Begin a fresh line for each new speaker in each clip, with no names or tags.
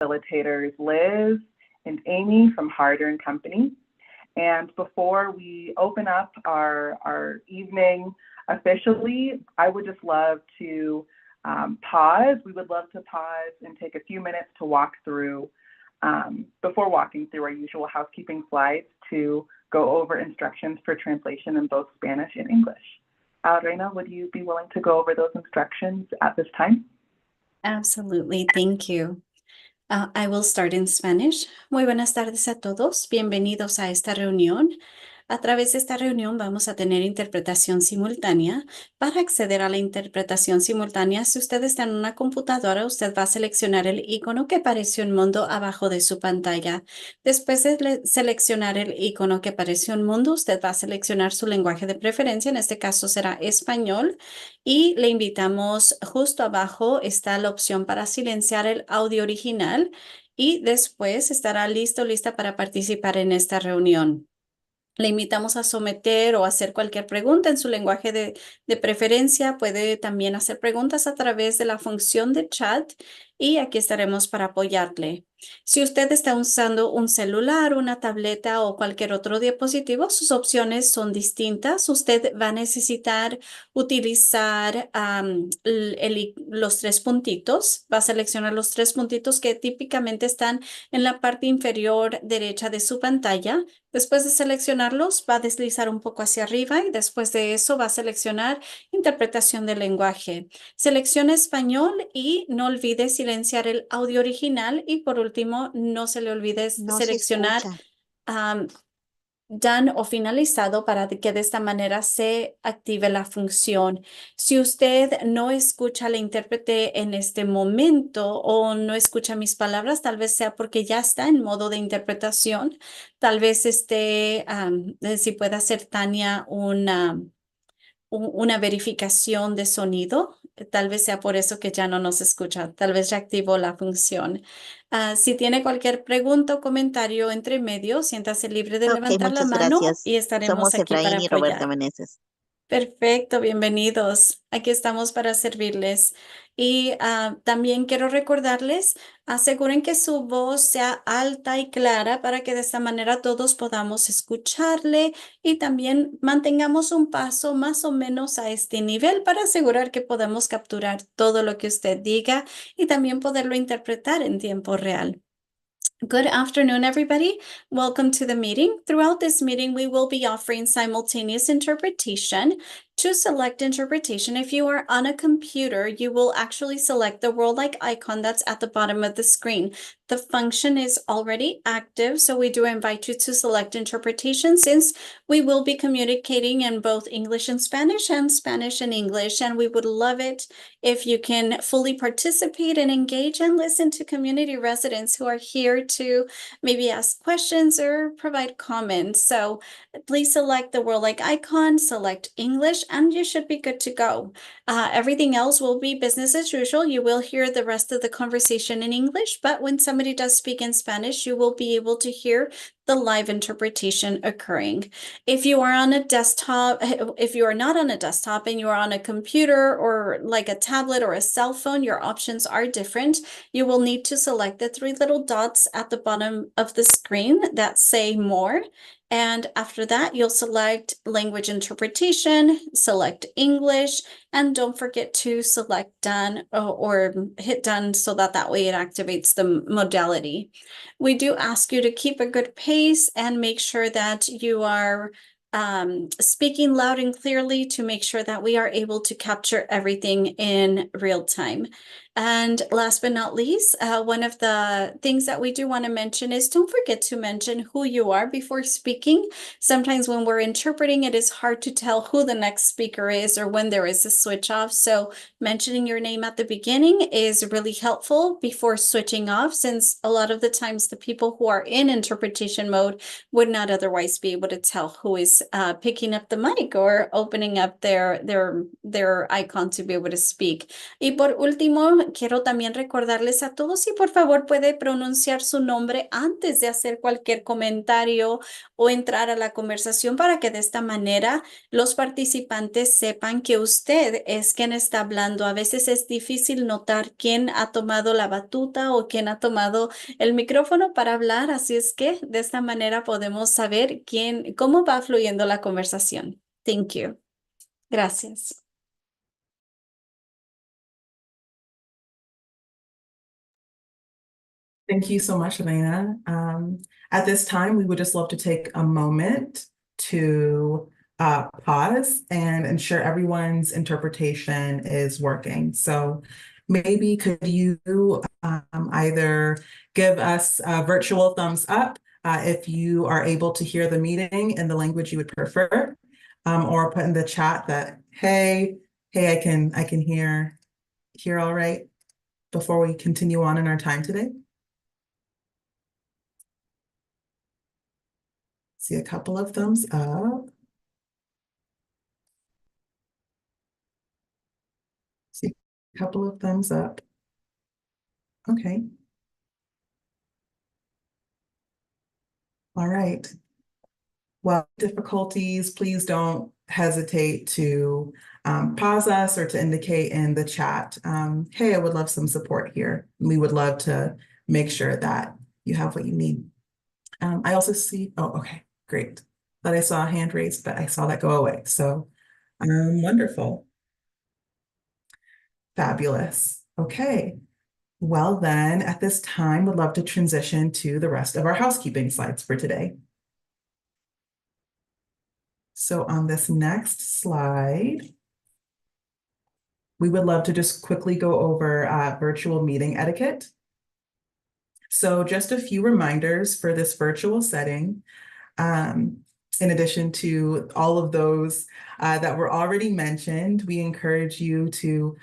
facilitators, Liz and Amy from Harder & Company. And before we open up our evening officially, I would just love to pause. We would love to pause and take a few minutes to walk through, before walking through our usual housekeeping slides, to go over instructions for translation in both Spanish and English. Reina, would you be willing to go over those instructions at this time?
Absolutely, thank you. I will start in Spanish. Muy buenas tardes a todos. Bienvenidos a esta reunión. A través de esta reunión vamos a tener interpretación simultánea. Para acceder a la interpretación simultánea, si usted está en una computadora, usted va a seleccionar el icono que aparece un mundo abajo de su pantalla. Después de seleccionar el icono que aparece un mundo, usted va a seleccionar su lenguaje de preferencia. En este caso será español. Y le invitamos, justo abajo está la opción para silenciar el audio original y después estará lista para participar en esta reunión. Le invitamos a someter o hacer cualquier pregunta en su lenguaje de preferencia. Puede también hacer preguntas a través de la función de chat y aquí estaremos para apoyarle. Si usted está usando un celular, una tableta o cualquier otro dispositivo, sus opciones son distintas. Usted va a necesitar utilizar los tres puntitos. Va a seleccionar los tres puntitos que típicamente están en la parte inferior derecha de su pantalla. Después de seleccionarlos, va a deslizar un poco hacia arriba y después de eso va a seleccionar interpretación del lenguaje. Seleccione español y no olvide silenciar el audio original y por último, no se le olvide seleccionar done o finalizado para que de esta manera se active la función. Si usted no escucha al intérprete en este momento o no escucha mis palabras, tal vez sea porque ya está en modo de interpretación. Tal vez si puede hacer Tania una verificación de sonido. Tal vez sea por eso que ya no nos escucha. Tal vez ya activó la función. Si tiene cualquier pregunta o comentario entre medio, siéntase libre de
Ok,
levantar la
muchas
mano
gracias.
y estaremos
Somos
aquí para
Efraín y Roberta
apoyar.
Meneses.
Perfecto, bienvenidos. Aquí estamos para servirles. Y también quiero recordarles, aseguren que su voz sea alta y clara para que de esta manera todos podamos escucharle y también mantengamos un paso más o menos a este nivel para asegurar que podamos capturar todo lo que usted diga y también poderlo interpretar en tiempo real. Good afternoon, everybody. Welcome to the meeting. Throughout this meeting, we will be offering simultaneous interpretation. To select interpretation, if you are on a computer, you will actually select the world-like icon that's at the bottom of the screen. The function is already active, so we do invite you to select interpretation since we will be communicating in both English and Spanish and English, and we would love it if you can fully participate and engage and listen to community residents who are here to maybe ask questions or provide comments. So please select the world-like icon, select English, and you should be good to go. Everything else will be business as usual. You will hear the rest of the conversation in English, but when somebody does speak in Spanish, you will be able to hear the live interpretation occurring. If you are on a desktop, if you are not on a desktop and you are on a computer or like a tablet or a cell phone, your options are different. You will need to select the three little dots at the bottom of the screen that say more. And after that, you'll select language interpretation, select English, and don't forget to select done or hit done so that way it activates the modality. We do ask you to keep a good pace and make sure that you are speaking loud and clearly to make sure that we are able to capture everything in real time. And last but not least, one of the things that we do want to mention is don't forget to mention who you are before speaking. Sometimes when we're interpreting, it is hard to tell who the next speaker is or when there is a switch off. So mentioning your name at the beginning is really helpful before switching off, since a lot of the times the people who are in interpretation mode would not otherwise be able to tell who is picking up the mic or opening up their icon to be able to speak. Y por último, quiero también recordarles a todos si por favor puede pronunciar su nombre antes de hacer cualquier comentario o entrar a la conversación para que de esta manera los participantes sepan que usted es quien está hablando. A veces es difícil notar quién ha tomado la batuta o quién ha tomado el micrófono para hablar, así es que de esta manera podemos saber cómo va fluyendo la conversación. Thank you. Gracias.
Thank you so much, Elena. At this time, we would just love to take a moment to pause and ensure everyone's interpretation is working. So maybe could you either give us a virtual thumbs up if you are able to hear the meeting in the language you would prefer, or put in the chat that, hey, I can hear all right before we continue on in our time today. See a couple of thumbs up. See a couple of thumbs up. Okay. All right. Well, difficulties, please don't hesitate to pause us or to indicate in the chat, hey, I would love some support here. We would love to make sure that you have what you need. I also see, oh, okay, great. Thought I saw a hand raised, but I saw that go away. So wonderful. Fabulous. Okay. Well, then at this time, would love to transition to the rest of our housekeeping slides for today. So on this next slide, we would love to just quickly go over virtual meeting etiquette. So just a few reminders for this virtual setting. In addition to all of those that were already mentioned, we encourage you to,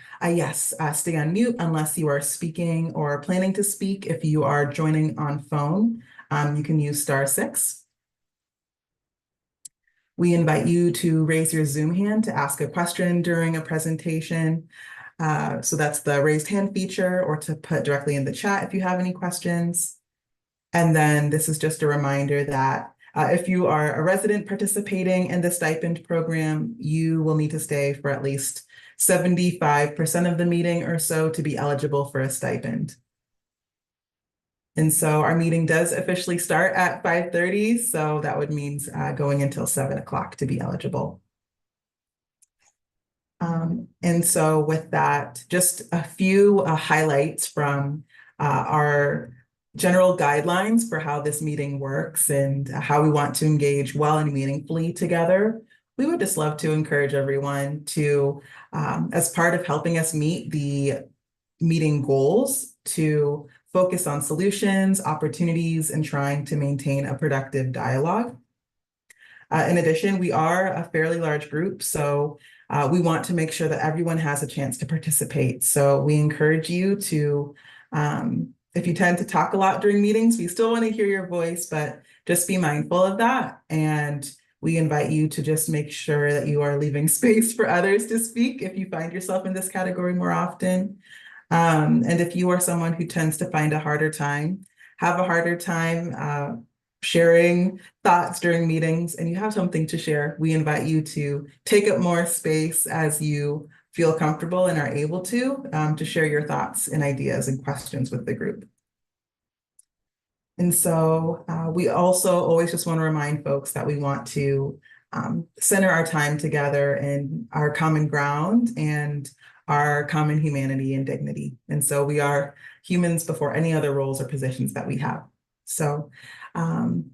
stay on mute unless you are speaking or planning to speak. If you are joining on phone, you can use *6. We invite you to raise your Zoom hand to ask a question during a presentation. So that's the raised hand feature, or to put directly in the chat if you have any questions. And then this is just a reminder that if you are a resident participating in the stipend program, you will need to stay for at least 75% of the meeting or so to be eligible for a stipend. And so our meeting does officially start at 5:30, so that would mean going until 7 o'clock to be eligible. And so with that, just a few highlights from our general guidelines for how this meeting works and how we want to engage well and meaningfully together. We would just love to encourage everyone to, as part of helping us meet the meeting goals, to focus on solutions, opportunities, and trying to maintain a productive dialogue. In addition, we are a fairly large group, so we want to make sure that everyone has a chance to participate. So we encourage you to, if you tend to talk a lot during meetings, we still want to hear your voice, but just be mindful of that. And we invite you to just make sure that you are leaving space for others to speak if you find yourself in this category more often. And if you are someone who tends to find have a harder time sharing thoughts during meetings, and you have something to share, we invite you to take up more space as you feel comfortable and are able to share your thoughts and ideas and questions with the group. And so we also always just want to remind folks that we want to center our time together in our common ground and our common humanity and dignity. And so we are humans before any other roles or positions that we have. So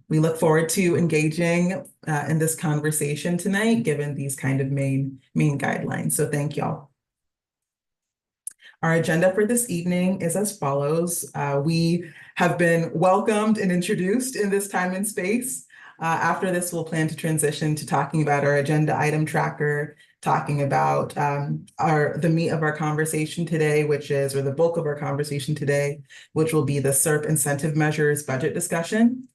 we look forward to engaging in this conversation tonight, given these kind of main guidelines. So thank y'all. Our agenda for this evening is as follows. We have been welcomed and introduced in this time and space. After this, we'll plan to transition to talking about our agenda item tracker, talking about the meat of our conversation today, or the bulk of our conversation today, which will be the SERP incentive measures budget discussion.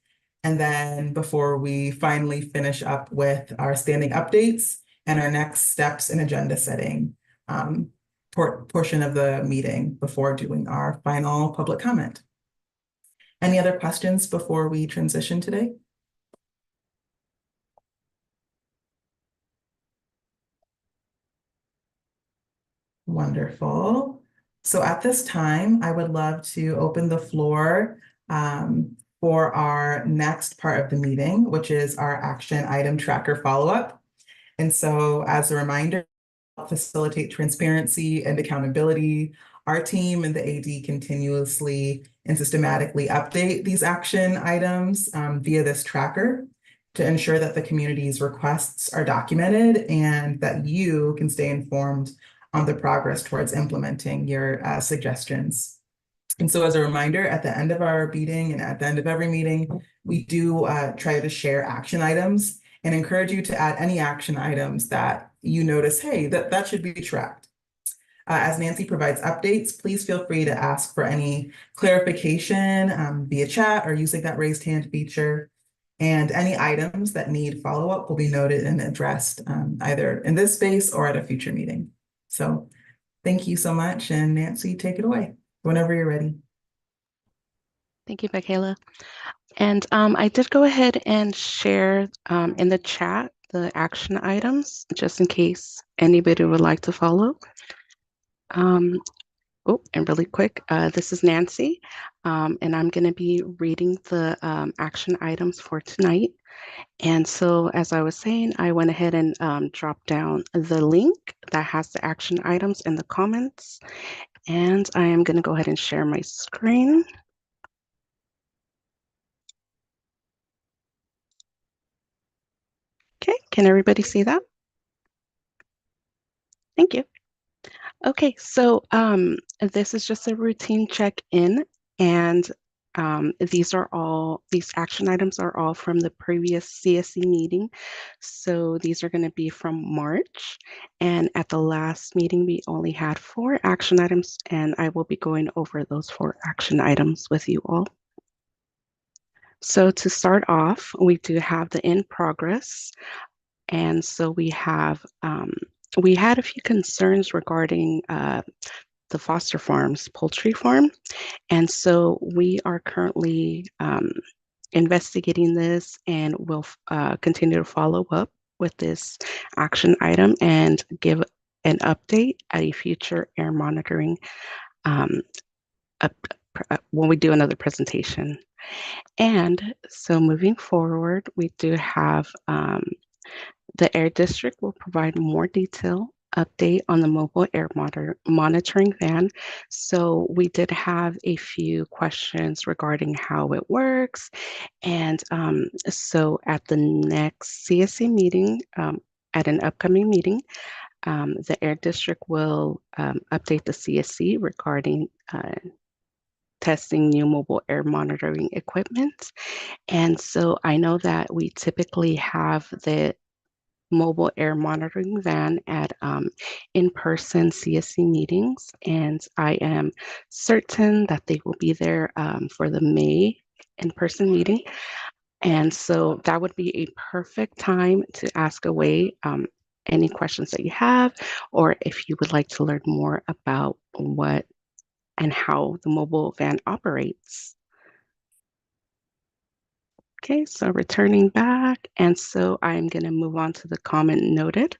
And then before we finally finish up with our standing updates and our next steps in agenda setting. portion of the meeting before doing our final public comment. Any other questions before we transition today? Wonderful. So at this time, I would love to open the floor for our next part of the meeting, which is our action item tracker follow-up. And so as a reminder, facilitate transparency and accountability, our team and the AD continuously and systematically update these action items via this tracker to ensure that the community's requests are documented and that you can stay informed on the progress towards implementing your suggestions. And so as a reminder, at the end of our meeting and at the end of every meeting, we do try to share action items and encourage you to add any action items that you notice, hey, that should be tracked. As Nancy provides updates, please feel free to ask for any clarification via chat or using that raised hand feature. And any items that need follow-up will be noted and addressed either in this space or at a future meeting. So thank you so much. And Nancy, take it away whenever you're ready.
Thank you, Michaela. And I did go ahead and share in the chat the action items, just in case anybody would like to follow. Oh, and really quick, this is Nancy, and I'm going to be reading the action items for tonight. And so, as I was saying, I went ahead and dropped down the link that has the action items in the comments. And I am going to go ahead and share my screen. Okay, can everybody see that? Thank you. Okay, so this is just a routine check-in, and these action items are all from the previous CSC meeting. So these are going to be from March, and at the last meeting we only had 4 action items, and I will be going over those 4 action items with you all. So to start off, we do have the in progress. And so we had a few concerns regarding the Foster Farms poultry farm. And so we are currently investigating this, and we'll continue to follow up with this action item and give an update at a future air monitoring when we do another presentation. And so moving forward, we do have the Air District will provide more detail update on the mobile air monitoring van. So we did have a few questions regarding how it works. And so at the next CSC meeting, at an upcoming meeting, the Air District will update the CSC regarding testing new mobile air monitoring equipment. And so I know that we typically have the mobile air monitoring van at in-person CSC meetings, and I am certain that they will be there for the May in-person meeting. And so that would be a perfect time to ask away any questions that you have, or if you would like to learn more about what and how the mobile van operates. Okay, so returning back, and so I'm going to move on to the comment noted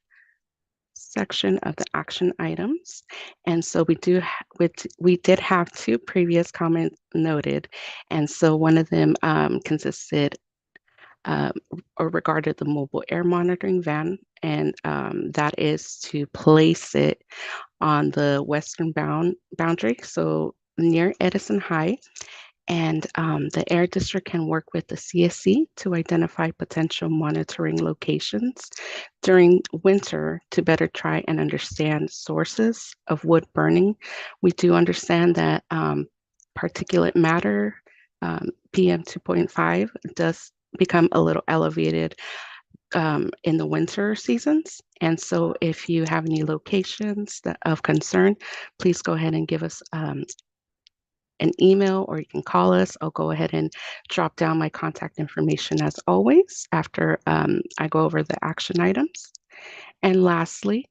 section of the action items. And so we did have 2 previous comments noted, and so one of them consisted or regarded the mobile air monitoring van, and that is to place it on the western boundary, so near Edison High. And the Air District can work with the CSC to identify potential monitoring locations during winter to better try and understand sources of wood burning. We do understand that particulate matter, PM 2.5, does become a little elevated in the winter seasons. And so if you have any locations of concern, please go ahead and give us an email, or you can call us. I'll go ahead and drop down my contact information as always after I go over the action items. And lastly,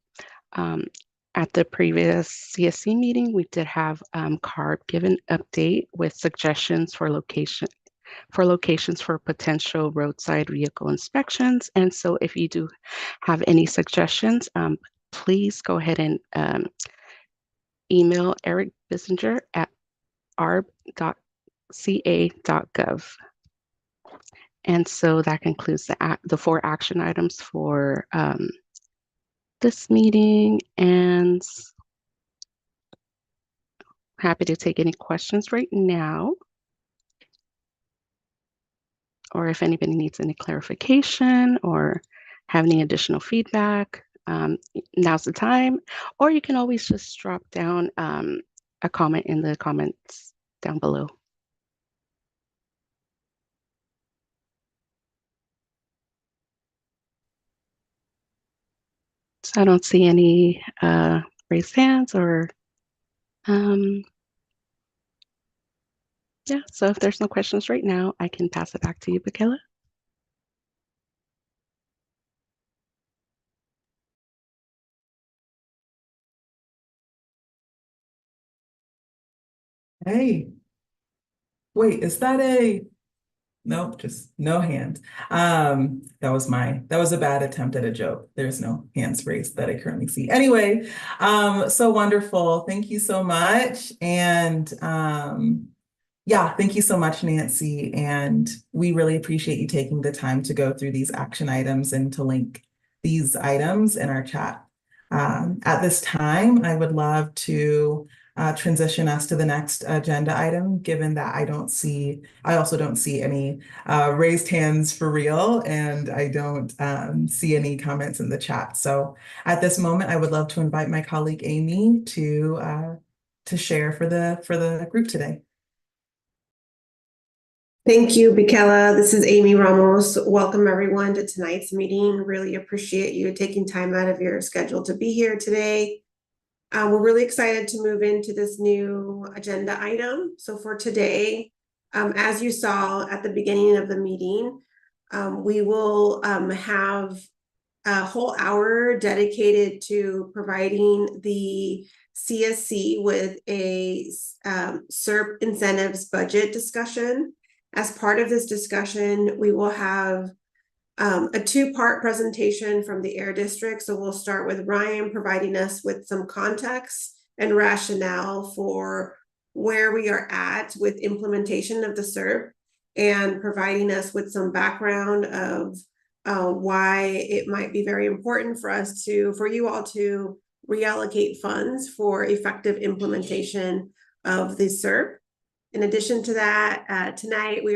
At the previous CSC meeting, we did have CARB give an update with suggestions for locations for potential roadside vehicle inspections. And so if you do have any suggestions, please go ahead and email Eric Bissinger at arb.ca.gov. And so that concludes the 4 action items for this meeting, and happy to take any questions right now, or if anybody needs any clarification or have any additional feedback, now's the time. Or you can always just drop down a comment in the comments down below. So I don't see any raised hands or yeah, so if there's no questions right now, I can pass it back to you, Michaela.
Hey, wait, is that a, nope, just no hands. That was a bad attempt at a joke. There's no hands raised that I currently see. Anyway, so wonderful. Thank you so much. And yeah, thank you so much, Nancy. And we really appreciate you taking the time to go through these action items and to link these items in our chat. At this time, I would love to transition us to the next agenda item, given that I also don't see any raised hands for real, and I don't see any comments in the chat. So at this moment, I would love to invite my colleague Amy to share for the group today.
Thank you, Michaela. This is Amy Ramos. Welcome everyone to tonight's meeting. Really appreciate you taking time out of your schedule to be here today. We're really excited to move into this new agenda item. So for today, as you saw at the beginning of the meeting, we will have a whole hour dedicated to providing the CSC with a SERP incentives budget discussion. As part of this discussion, we will have a 2-part presentation from the Air District. So we'll start with Ryan providing us with some context and rationale for where we are at with implementation of the SERP, and providing us with some background of why it might be very important for you all to reallocate funds for effective implementation of the SERP. In addition to that, tonight we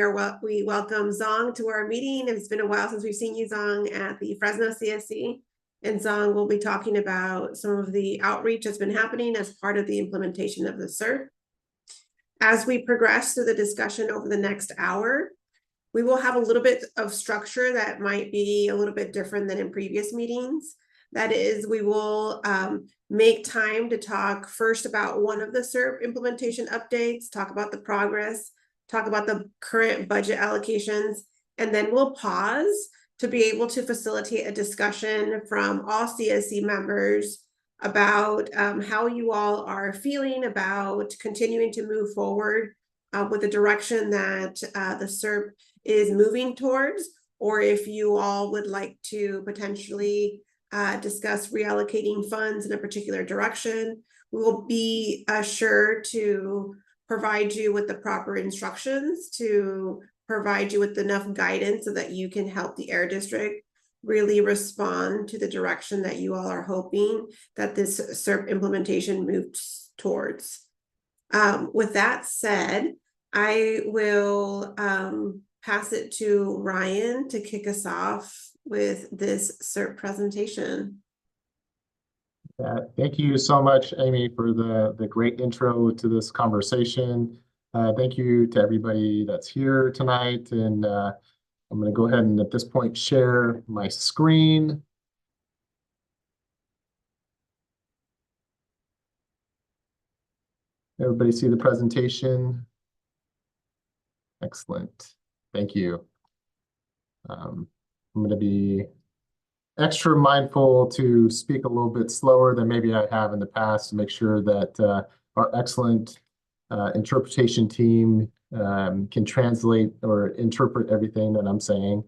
welcome Zong to our meeting. It's been a while since we've seen you, Zong, at the Fresno CSC. And Zong will be talking about some of the outreach that's been happening as part of the implementation of the SERP. As we progress through the discussion over the next hour, we will have a little bit of structure that might be a little bit different than in previous meetings. That is, we will make time to talk first about one of the SERP implementation updates, talk about the progress, talk about the current budget allocations, and then we'll pause to be able to facilitate a discussion from all CSC members about how you all are feeling about continuing to move forward with the direction that the SERP is moving towards, or if you all would like to potentially discuss reallocating funds in a particular direction. We will be sure to provide you with the proper instructions, to provide you with enough guidance so that you can help the Air District really respond to the direction that you all are hoping that this SERP implementation moves towards. With that said, I will pass it to Ryan to kick us off with this SERP presentation.
Thank you so much, Amy, for the great intro to this conversation. Thank you to everybody that's here tonight. And I'm going to go ahead and at this point share my screen. Everybody see the presentation? Excellent. Thank you. I'm going to be extra mindful to speak a little bit slower than maybe I have in the past to make sure that our excellent interpretation team can translate or interpret everything that I'm saying.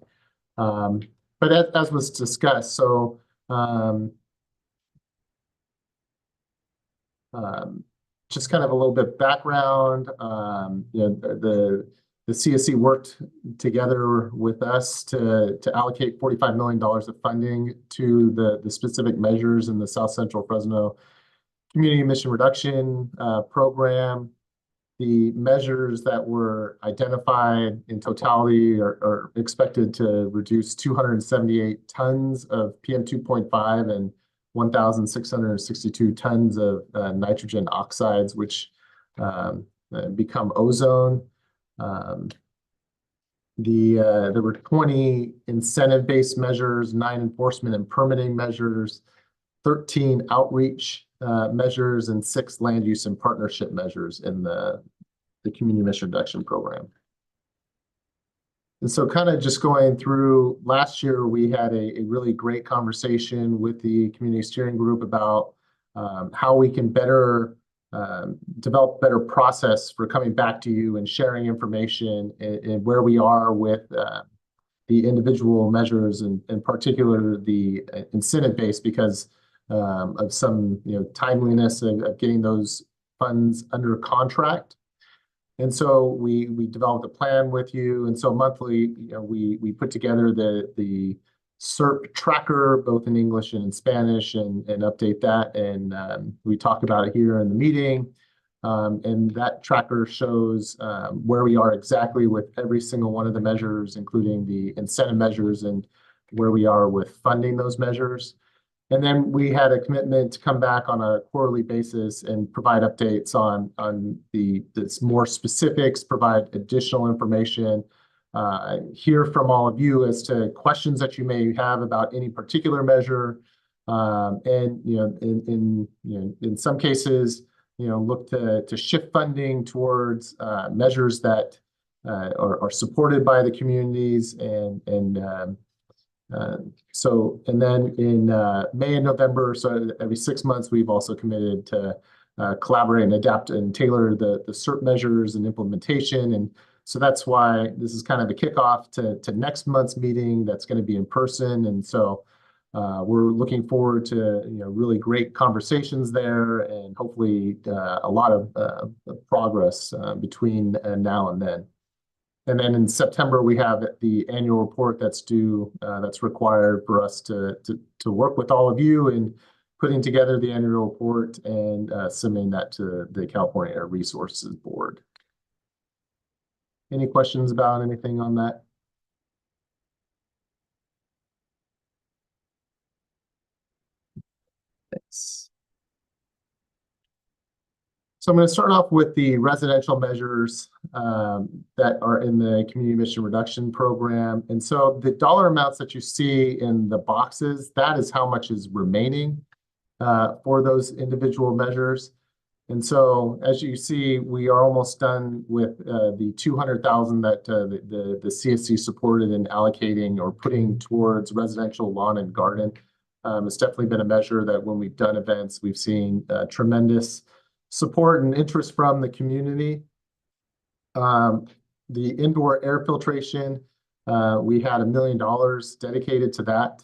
But as was discussed, so just kind of a little bit background. The CSC worked together with us to allocate $45 million of funding to the specific measures in the South Central Fresno Community Emission Reduction Program. The measures that were identified in totality are expected to reduce 278 tons of PM 2.5 and 1,662 tons of nitrogen oxides, which become ozone. There were 20 incentive-based measures, 9 enforcement and permitting measures, 13 outreach measures, and 6 land use and partnership measures in the community emission reduction program. And so kind of just going through, last year we had a really great conversation with the community steering group about how we can better develop better process for coming back to you and sharing information and where we are with the individual measures, and in particular the incentive-based, because of some timeliness of getting those funds under contract. And so we developed a plan with you, and so monthly we put together the CERP tracker, both in English and in Spanish, and update that, and we talked about it here in the meeting. And that tracker shows where we are exactly with every single one of the measures, including the incentive measures, and where we are with funding those measures. And then we had a commitment to come back on a quarterly basis and provide updates on the more specifics, provide additional information, hear from all of you as to questions that you may have about any particular measure, and in some cases look to shift funding towards measures that are supported by the communities, and then in May and November, so every 6 months, we've also committed to collaborate and adapt and tailor the CERP measures and implementation. And so that's why this is kind of a kickoff to next month's meeting that's going to be in person. And so we're looking forward to really great conversations there, and hopefully a lot of progress between now and then. And then in September, we have the annual report that's due, that's required for us to work with all of you in putting together the annual report and submitting that to the California Air Resources Board. Any questions about anything on that? Thanks. So I'm going to start off with the residential measures that are in the community emission reduction program. And so the dollar amounts that you see in the boxes, that is how much is remaining for those individual measures. And so as you see, we are almost done with the 200,000 that the CSC supported in allocating or putting towards residential lawn and garden. It's definitely been a measure that when we've done events, we've seen tremendous support and interest from the community. The indoor air filtration, we had $1 million dedicated to that.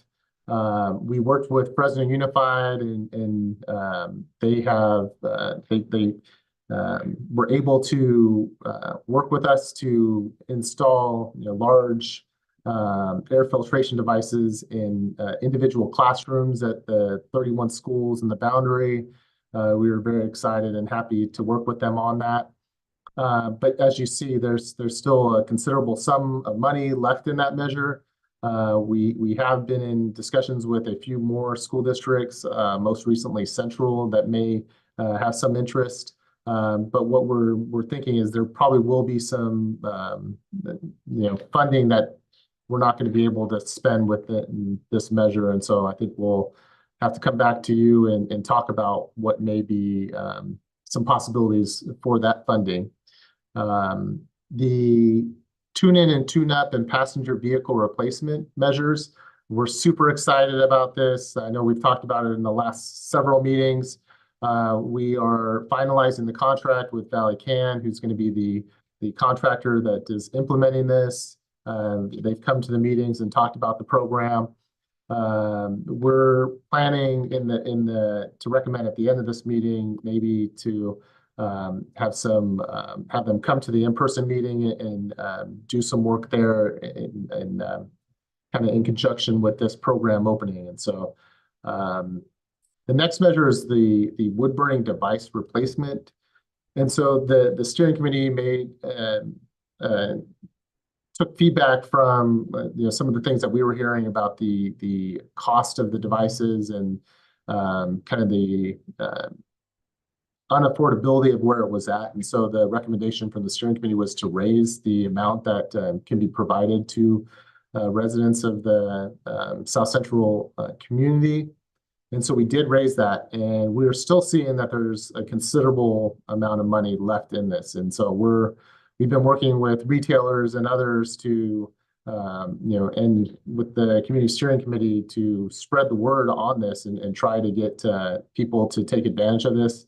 We worked with Fresno Unified, and they were able to work with us to install large air filtration devices in individual classrooms at the 31 schools in the boundary. We were very excited and happy to work with them on that. But as you see, there's still a considerable sum of money left in that measure. We have been in discussions with a few more school districts, most recently Central, that may have some interest. But what we're thinking is there probably will be some funding that we're not going to be able to spend with this measure, and so I think we'll have to come back to you and talk about what may be some possibilities for that funding. The tune-in and tune-up and passenger vehicle replacement measures, We're super excited about this. I know we've talked about it in the last several meetings. We are finalizing the contract with Valley Can, who's going to be the contractor that is implementing this. They've come to the meetings and talked about the program. We're planning to recommend at the end of this meeting, maybe to have them come to the in-person meeting and do some work there and kind of in conjunction with this program opening. And so the next measure is the wood burning device replacement. And so the steering committee took feedback from some of the things that we were hearing about the cost of the devices and kind of the unaffordability of where it was at. And so the recommendation from the steering committee was to raise the amount that can be provided to residents of the South Central community. And so we did raise that, and we're still seeing that there's a considerable amount of money left in this. And so we've been working with retailers and others to, and with the community steering committee to spread the word on this and try to get people to take advantage of this.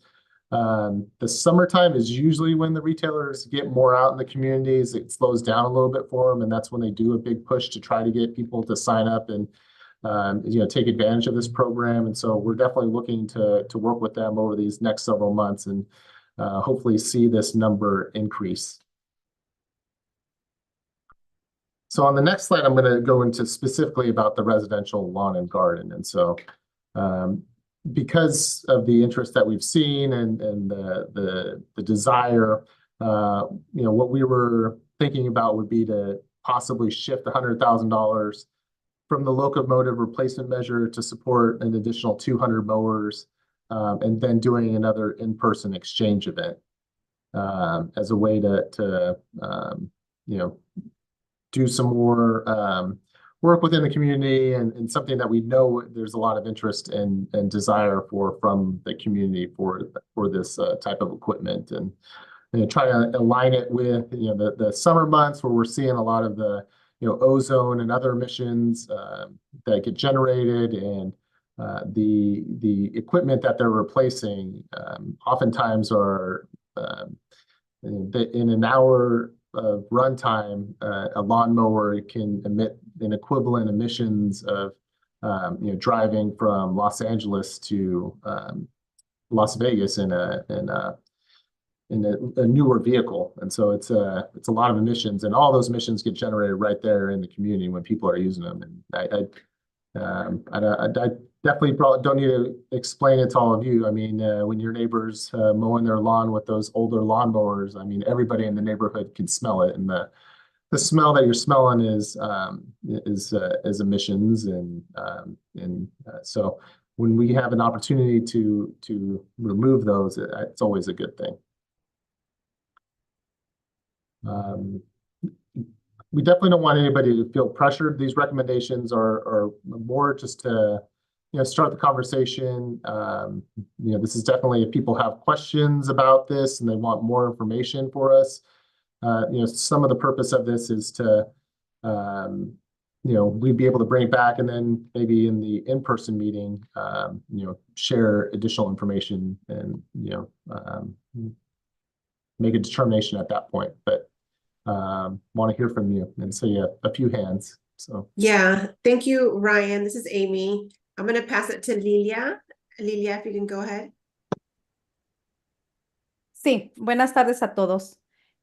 The summertime is usually when the retailers get more out in the communities. It slows down a little bit for them, and that's when they do a big push to try to get people to sign up and take advantage of this program. And so we're definitely looking to work with them over these next several months and hopefully see this number increase. So on the next slide, I'm going to go into specifically about the residential lawn and garden. And so because of the interest that we've seen and the desire, what we were thinking about would be to possibly shift $100,000 from the locomotive replacement measure to support an additional 200 mowers, and then doing another in-person exchange event as a way to do some more work within the community and something that we know there's a lot of interest and desire from the community for this type of equipment, and try to align it with the summer months where we're seeing a lot of the ozone and other emissions that get generated, and the equipment that they're replacing oftentimes are in an hour of runtime, a lawnmower can emit an equivalent emissions of driving from Los Angeles to Las Vegas in a newer vehicle. And so it's a lot of emissions, and all those emissions get generated right there in the community when people are using them. And I definitely probably don't need to explain it to all of you. I mean, when your neighbor's mowing their lawn with those older lawnmowers, I mean, everybody in the neighborhood can smell it, and the smell that you're smelling is emissions, and so when we have an opportunity to remove those, it's always a good thing. We definitely don't want anybody to feel pressured. These recommendations are more just to start the conversation. This is definitely, if people have questions about this and they want more information for us, some of the purpose of this is to we'd be able to bring it back, and then maybe in the in-person meeting share additional information and make a determination at that point. But want to hear from you and see a few hands. So
yeah, thank you, Ryan. This is Amy. I'm going to pass it to Lilia. Lilia, if you can go ahead.
Sí, buenas tardes a todos.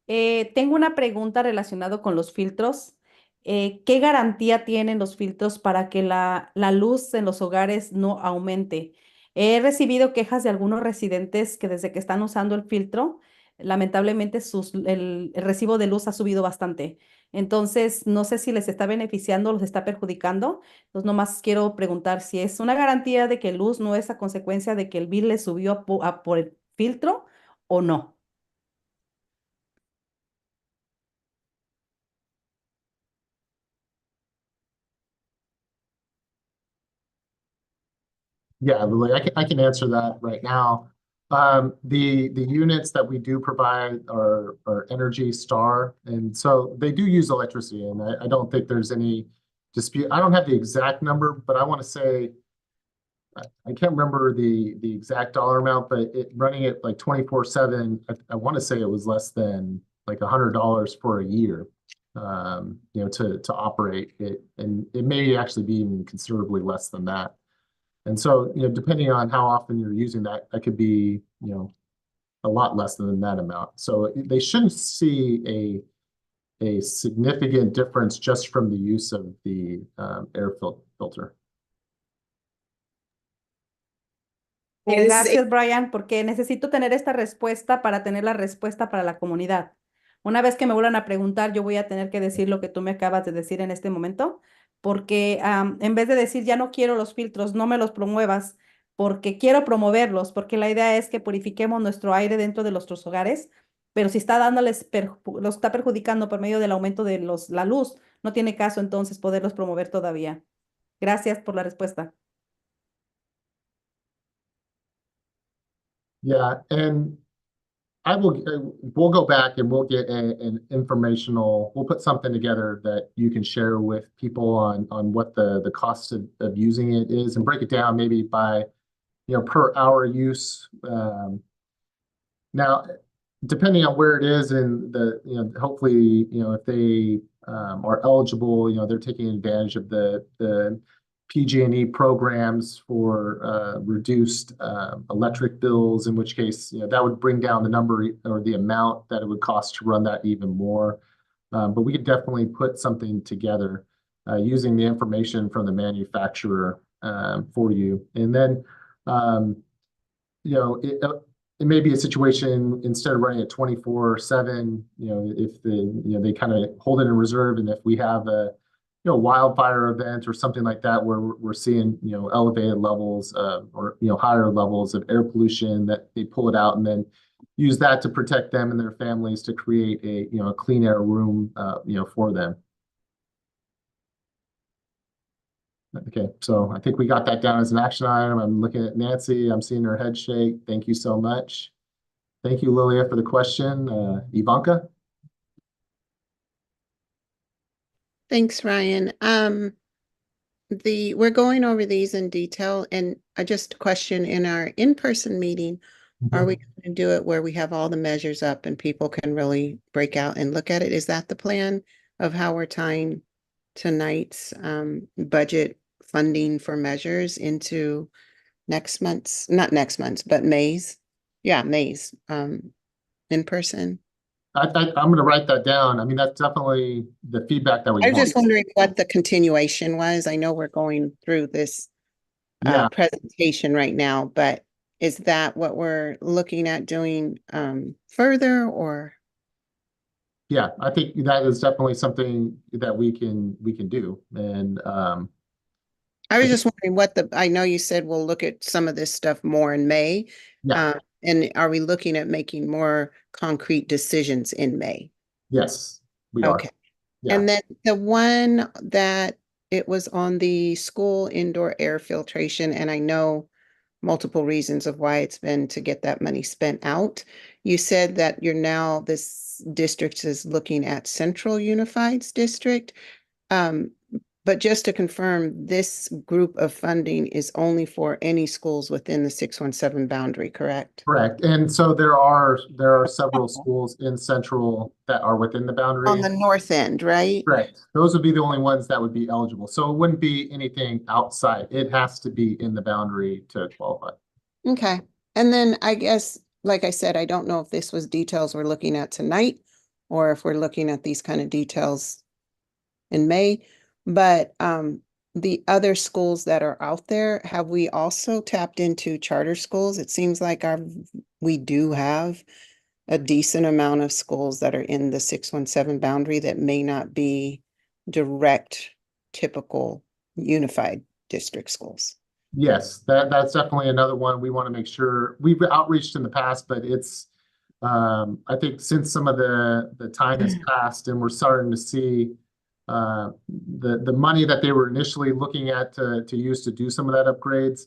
Tengo una pregunta relacionada con los filtros. ¿Qué garantía tienen los filtros para que la luz en los hogares no aumente? He recibido quejas de algunos residentes que desde que están usando el filtro, lamentablemente el recibo de luz ha subido bastante. Entonces, no sé si les está beneficiando o los está perjudicando. Entonces, nomás quiero preguntar si es una garantía de que luz no es a consecuencia de que el bill le subió por el filtro o no.
yeah, Lily, I can answer that right now. The units that we do provide are Energy Star, and so they do use electricity, and I don't think there's any dispute. I don't have the exact number, but I want to say, I can't remember the exact dollar amount, but running it like 24/7, I want to say it was less than like $100 for a year, to operate it, and it may actually be even considerably less than that. And so, depending on how often you're using that, that could be, a lot less than that amount. So they shouldn't see a significant difference just from the use of the air filter.
Gracias, Brian, porque necesito tener esta respuesta para tener la respuesta para la comunidad. Una vez que me vuelvan a preguntar, yo voy a tener que decir lo que tú me acabas de decir en este momento, porque en vez de decir ya no quiero los filtros, no me los promuevas, porque quiero promoverlos, porque la idea es que purifiquemos nuestro aire dentro de nuestros hogares, pero si está los está perjudicando por medio del aumento de la luz, no tiene caso entonces poderlos promover todavía. Gracias por la respuesta.
Yeah, and we'll go back and we'll get an informational, we'll put something together that you can share with people on what the cost of using it is, and break it down maybe by, per hour use. Now, depending on where it is and hopefully, if they are eligible, they're taking advantage of the PG&E programs for reduced electric bills, in which case, that would bring down the number or the amount that it would cost to run that even more. But we could definitely put something together using the information from the manufacturer for you. And then, it may be a situation, instead of running it 24/7, if they kind of hold it in reserve, and if we have a wildfire event or something like that, where we're seeing, elevated levels or higher levels of air pollution, that they pull it out and then use that to protect them and their families, to create a clean air room, for them. Okay, so I think we got that down as an action item. I'm looking at Nancy. I'm seeing her head shake. Thank you so much. Thank you, Lilia, for the question. Ivanka?
Thanks, Ryan. We're going over these in detail, and just a question: in our in-person meeting, are we going to do it where we have all the measures up and people can really break out and look at it? Is that the plan of how we're tying tonight's budget funding for measures into next month's, not next month's, but May's? Yeah, May's in person.
I'm going to write that down. I mean, that's definitely the feedback that we
I was
want.
just wondering what the continuation was. I know we're going through this presentation right now, but is that what we're looking at doing further, or?
Yeah, I think that is definitely something that we can do. And
I was just wondering I know you said we'll look at some of this stuff more in May.
Yeah.
And are we looking at making more concrete decisions in May?
Yes, we
Okay.
are. Yeah.
And then the one that it was on the school indoor air filtration, and I know multiple reasons of why it's been to get that money spent out. You said that this district is looking at Central Unified's district. But just to confirm, this group of funding is only for any schools within the 617 boundary, correct?
Correct. And so there are several schools in Central that are within the boundary.
On the north end, right?
Correct. Those would be the only ones that would be eligible. So it wouldn't be anything outside. It has to be in the boundary to qualify.
Okay. And then I guess, like I said, I don't know if this was details we're looking at tonight, or if we're looking at these kind of details in May. But the other schools that are out there, have we also tapped into charter schools? It seems like we do have a decent amount of schools that are in the 617 boundary that may not be direct, typical unified district schools.
Yes, that's definitely another one we want to make sure. We've outreached in the past, but it's I think since some of the time has passed, and we're starting to see the money that they were initially looking at to use to do some of that upgrades,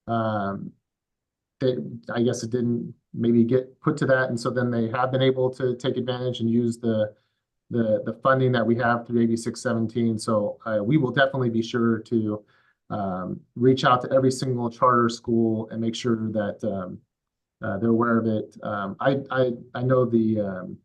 I guess it didn't maybe get put to that, and so then they have been able to take advantage and use the the funding that we have through AB 617. So we will definitely be sure to reach out to every single charter school and make sure that they're aware of it. I know the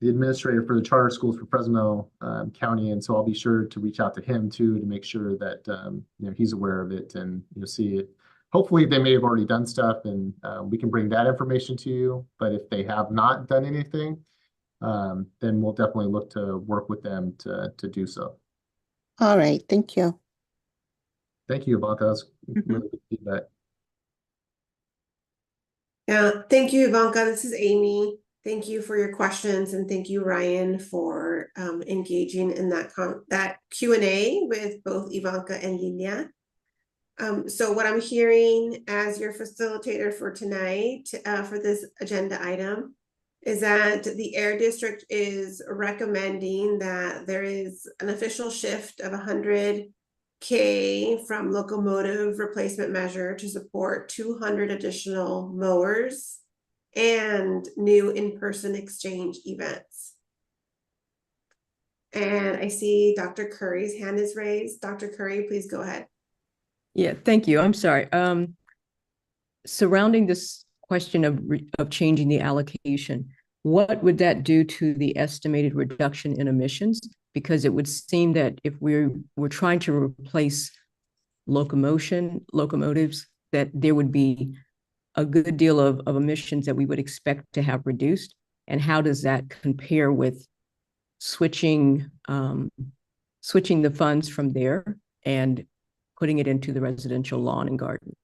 administrator for the charter schools for Fresno County, and so I'll be sure to reach out to him too to make sure that he's aware of it and see it. Hopefully, they may have already done stuff, and we can bring that information to you. But if they have not done anything, then we'll definitely look to work with them to do so.
All right, thank you.
Thank you, Ivanka. That's really good feedback.
Yeah, thank you, Ivanka. This is Amy. Thank you for your questions, and thank you, Ryan, for engaging in that Q&A with both Ivanka and Lilia. So what I'm hearing as your facilitator for tonight for this agenda item is that the Air District is recommending that there is an official shift of $100K from locomotive replacement measure to support 200 additional mowers and new in-person exchange events. And I see Dr. Curry's hand is raised. Dr. Curry, please go ahead.
Yeah, thank you. I'm sorry. Surrounding this question of changing the allocation, what would that do to the estimated reduction in emissions? Because it would seem that if we're trying to replace locomotives, that there would be a good deal of emissions that we would expect to have reduced. And how does that compare with switching the funds from there and putting it into the residential lawn and garden?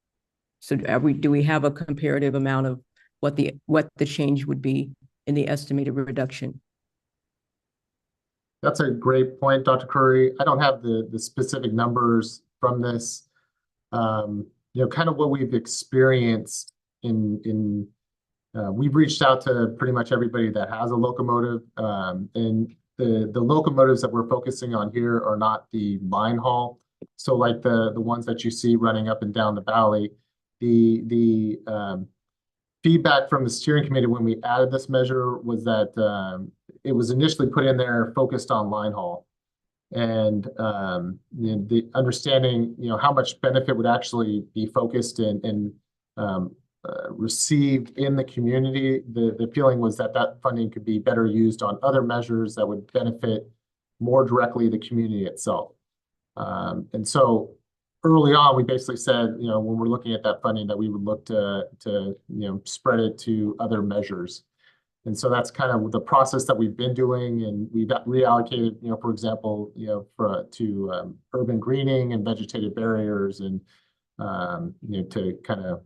So do we have a comparative amount of what the change would be in the estimated reduction?
That's a great point, Dr. Curry. I don't have the specific numbers from this. Kind of what we've experienced we've reached out to pretty much everybody that has a locomotive, and the locomotives that we're focusing on here are not the line haul. So like the ones that you see running up and down the valley, the feedback from the steering committee when we added this measure was that it was initially put in there focused on line haul. And the understanding, how much benefit would actually be focused and received in the community, the feeling was that funding could be better used on other measures that would benefit more directly the community itself. And so early on, we basically said, when we're looking at that funding, that we would look to spread it to other measures. And so that's kind of the process that we've been doing, and we've reallocated, for example, to urban greening and vegetative barriers, and to kind of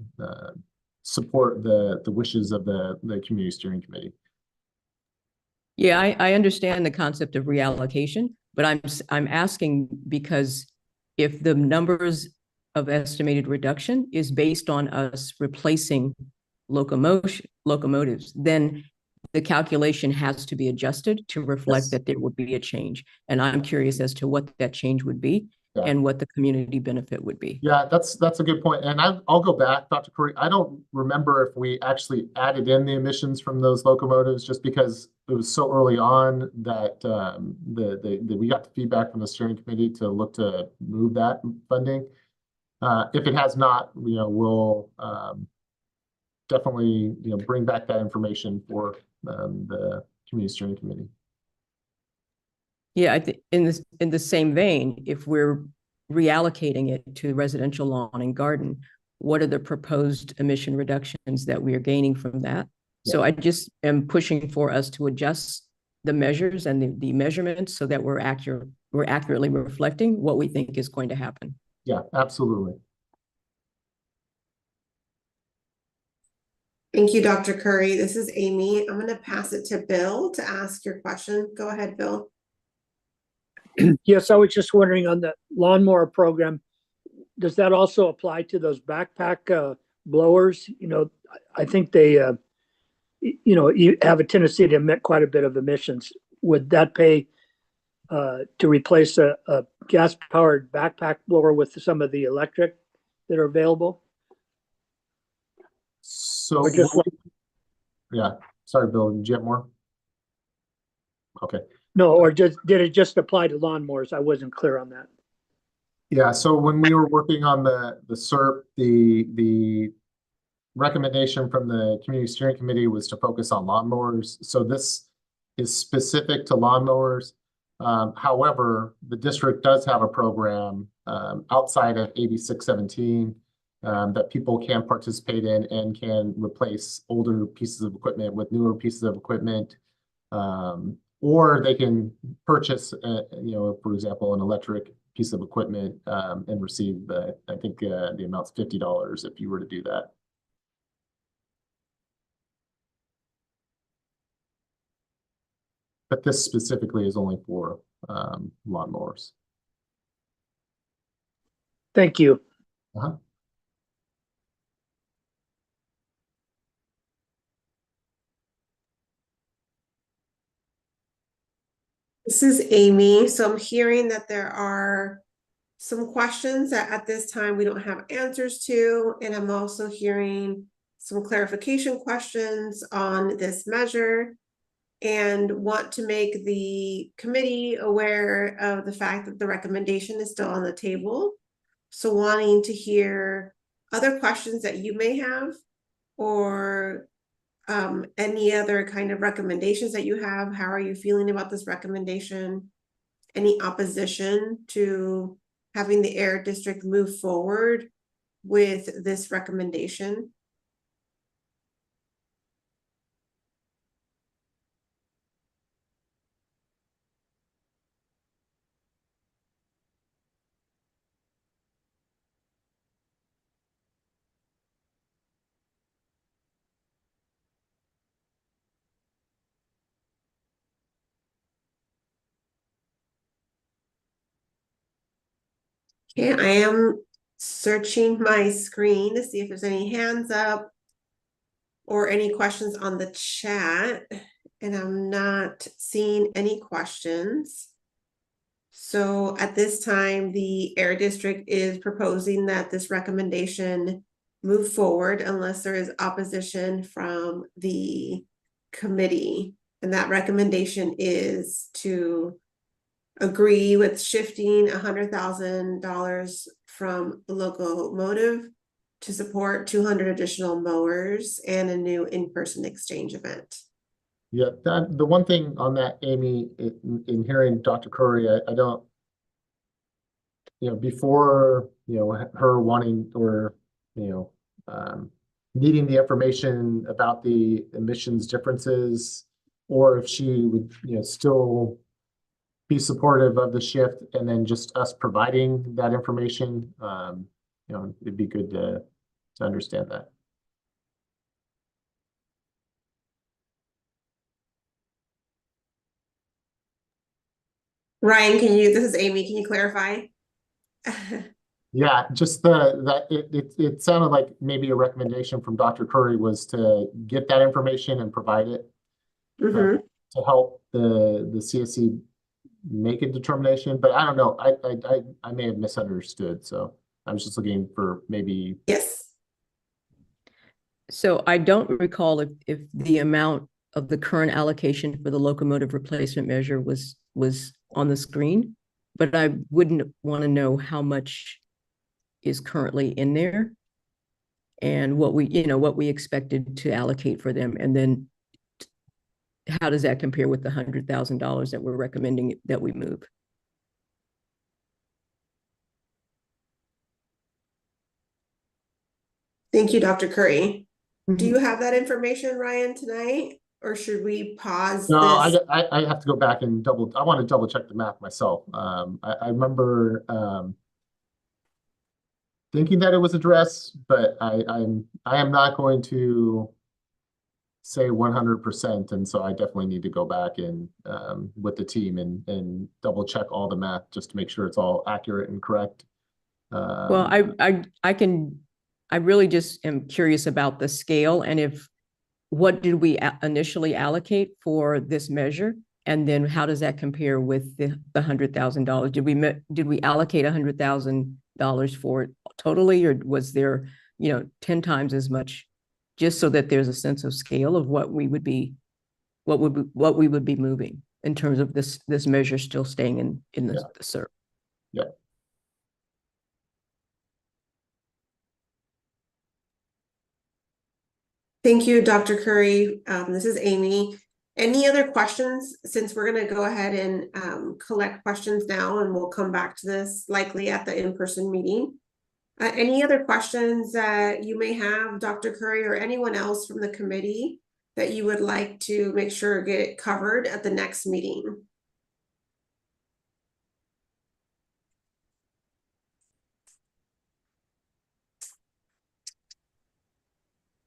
support the wishes of the community steering committee.
Yeah, I understand the concept of reallocation, but I'm asking because if the numbers of estimated reduction is based on us replacing locomotives, then the calculation has to be adjusted to reflect that there would be a change. And I'm curious as to what that change would be and what the community benefit would be.
Yeah, that's a good point. And I'll go back, Dr. Curry. I don't remember if we actually added in the emissions from those locomotives, just because it was so early on that we got the feedback from the steering committee to look to move that funding. If it has not, we'll definitely bring back that information for the community steering committee.
Yeah, I think in the same vein, if we're reallocating it to residential lawn and garden, what are the proposed emission reductions that we are gaining from that? Yeah. So I just am pushing for us to adjust the measures and the measurements so that we're accurately reflecting what we think is going to happen.
Yeah, absolutely.
Thank you, Dr. Curry. This is Amy. I'm going to pass it to Bill to ask your question. Go ahead, Bill.
Yes, I was just wondering on the lawnmower program, does that also apply to those backpack blowers? I think they, you have a tendency to emit quite a bit of emissions. Would that pay to replace a gas-powered backpack blower with some of the electric that are available?
So, yeah, sorry, Bill, did you have more? Okay.
No, or did it just apply to lawnmowers? I wasn't clear on that.
Yeah, so when we were working on the SERP, the recommendation from the Community Steering Committee was to focus on lawnmowers. So this is specific to lawnmowers. However, the district does have a program outside of AB 617 that people can participate in and can replace older pieces of equipment with newer pieces of equipment. Or they can purchase, for example, an electric piece of equipment and receive, I think the amount's $50 if you were to do that. But this specifically is only for lawnmowers.
Thank you.
Uh-huh.
This is Amy. So I'm hearing that there are some questions that at this time we don't have answers to, and I'm also hearing some clarification questions on this measure and want to make the committee aware of the fact that the recommendation is still on the table. So wanting to hear other questions that you may have, or any other kind of recommendations that you have. How are you feeling about this recommendation? Any opposition to having the Air District move forward with this recommendation? Okay, I am searching my screen to see if there's any hands up or any questions on the chat, and I'm not seeing any questions. So at this time, the Air District is proposing that this recommendation move forward unless there is opposition from the committee. And that recommendation is to agree with shifting $100,000 from the locomotive to support 200 additional mowers and a new in-person exchange event.
Yeah, the one thing on that, Amy, in hearing Dr. Curry, I don't, before, her wanting or, needing the information about the emissions differences, or if she would, still be supportive of the shift, and then just us providing that information, it'd be good to understand that.
Ryan, this is Amy, can you clarify?
Yeah, just it sounded like maybe a recommendation from Dr. Curry was to get that information and provide it to help the CSC make a determination, but I don't know. I may have misunderstood, so I was just looking for maybe.
Yes.
So I don't recall if the amount of the current allocation for the locomotive replacement measure was on the screen, but I wouldn't want to know how much is currently in there and what we expected to allocate for them, and then how does that compare with the $100,000 that we're recommending that we move?
Thank you, Dr. Curry. Do you have that information, Ryan, tonight? Or should we pause
No,
this?
I have to go back and I want to double check the math myself. I remember thinking that it was addressed, but I am not going to say 100%, and so I definitely need to go back and with the team and double check all the math just to make sure it's all accurate and correct.
Well, I really just am curious about the scale, and what did we initially allocate for this measure, and then how does that compare with the $100,000? Did we allocate $100,000 for it totally, or was there 10 times as much, just so that there's a sense of scale of what we would be moving? in terms of this measure still staying in the SERP.
Yeah.
Thank you, Dr. Curry. This is Amy. Any other questions? Since we're going to go ahead and collect questions now, and we'll come back to this likely at the in-person meeting. Any other questions that you may have, Dr. Curry, or anyone else from the committee that you would like to make sure get covered at the next meeting?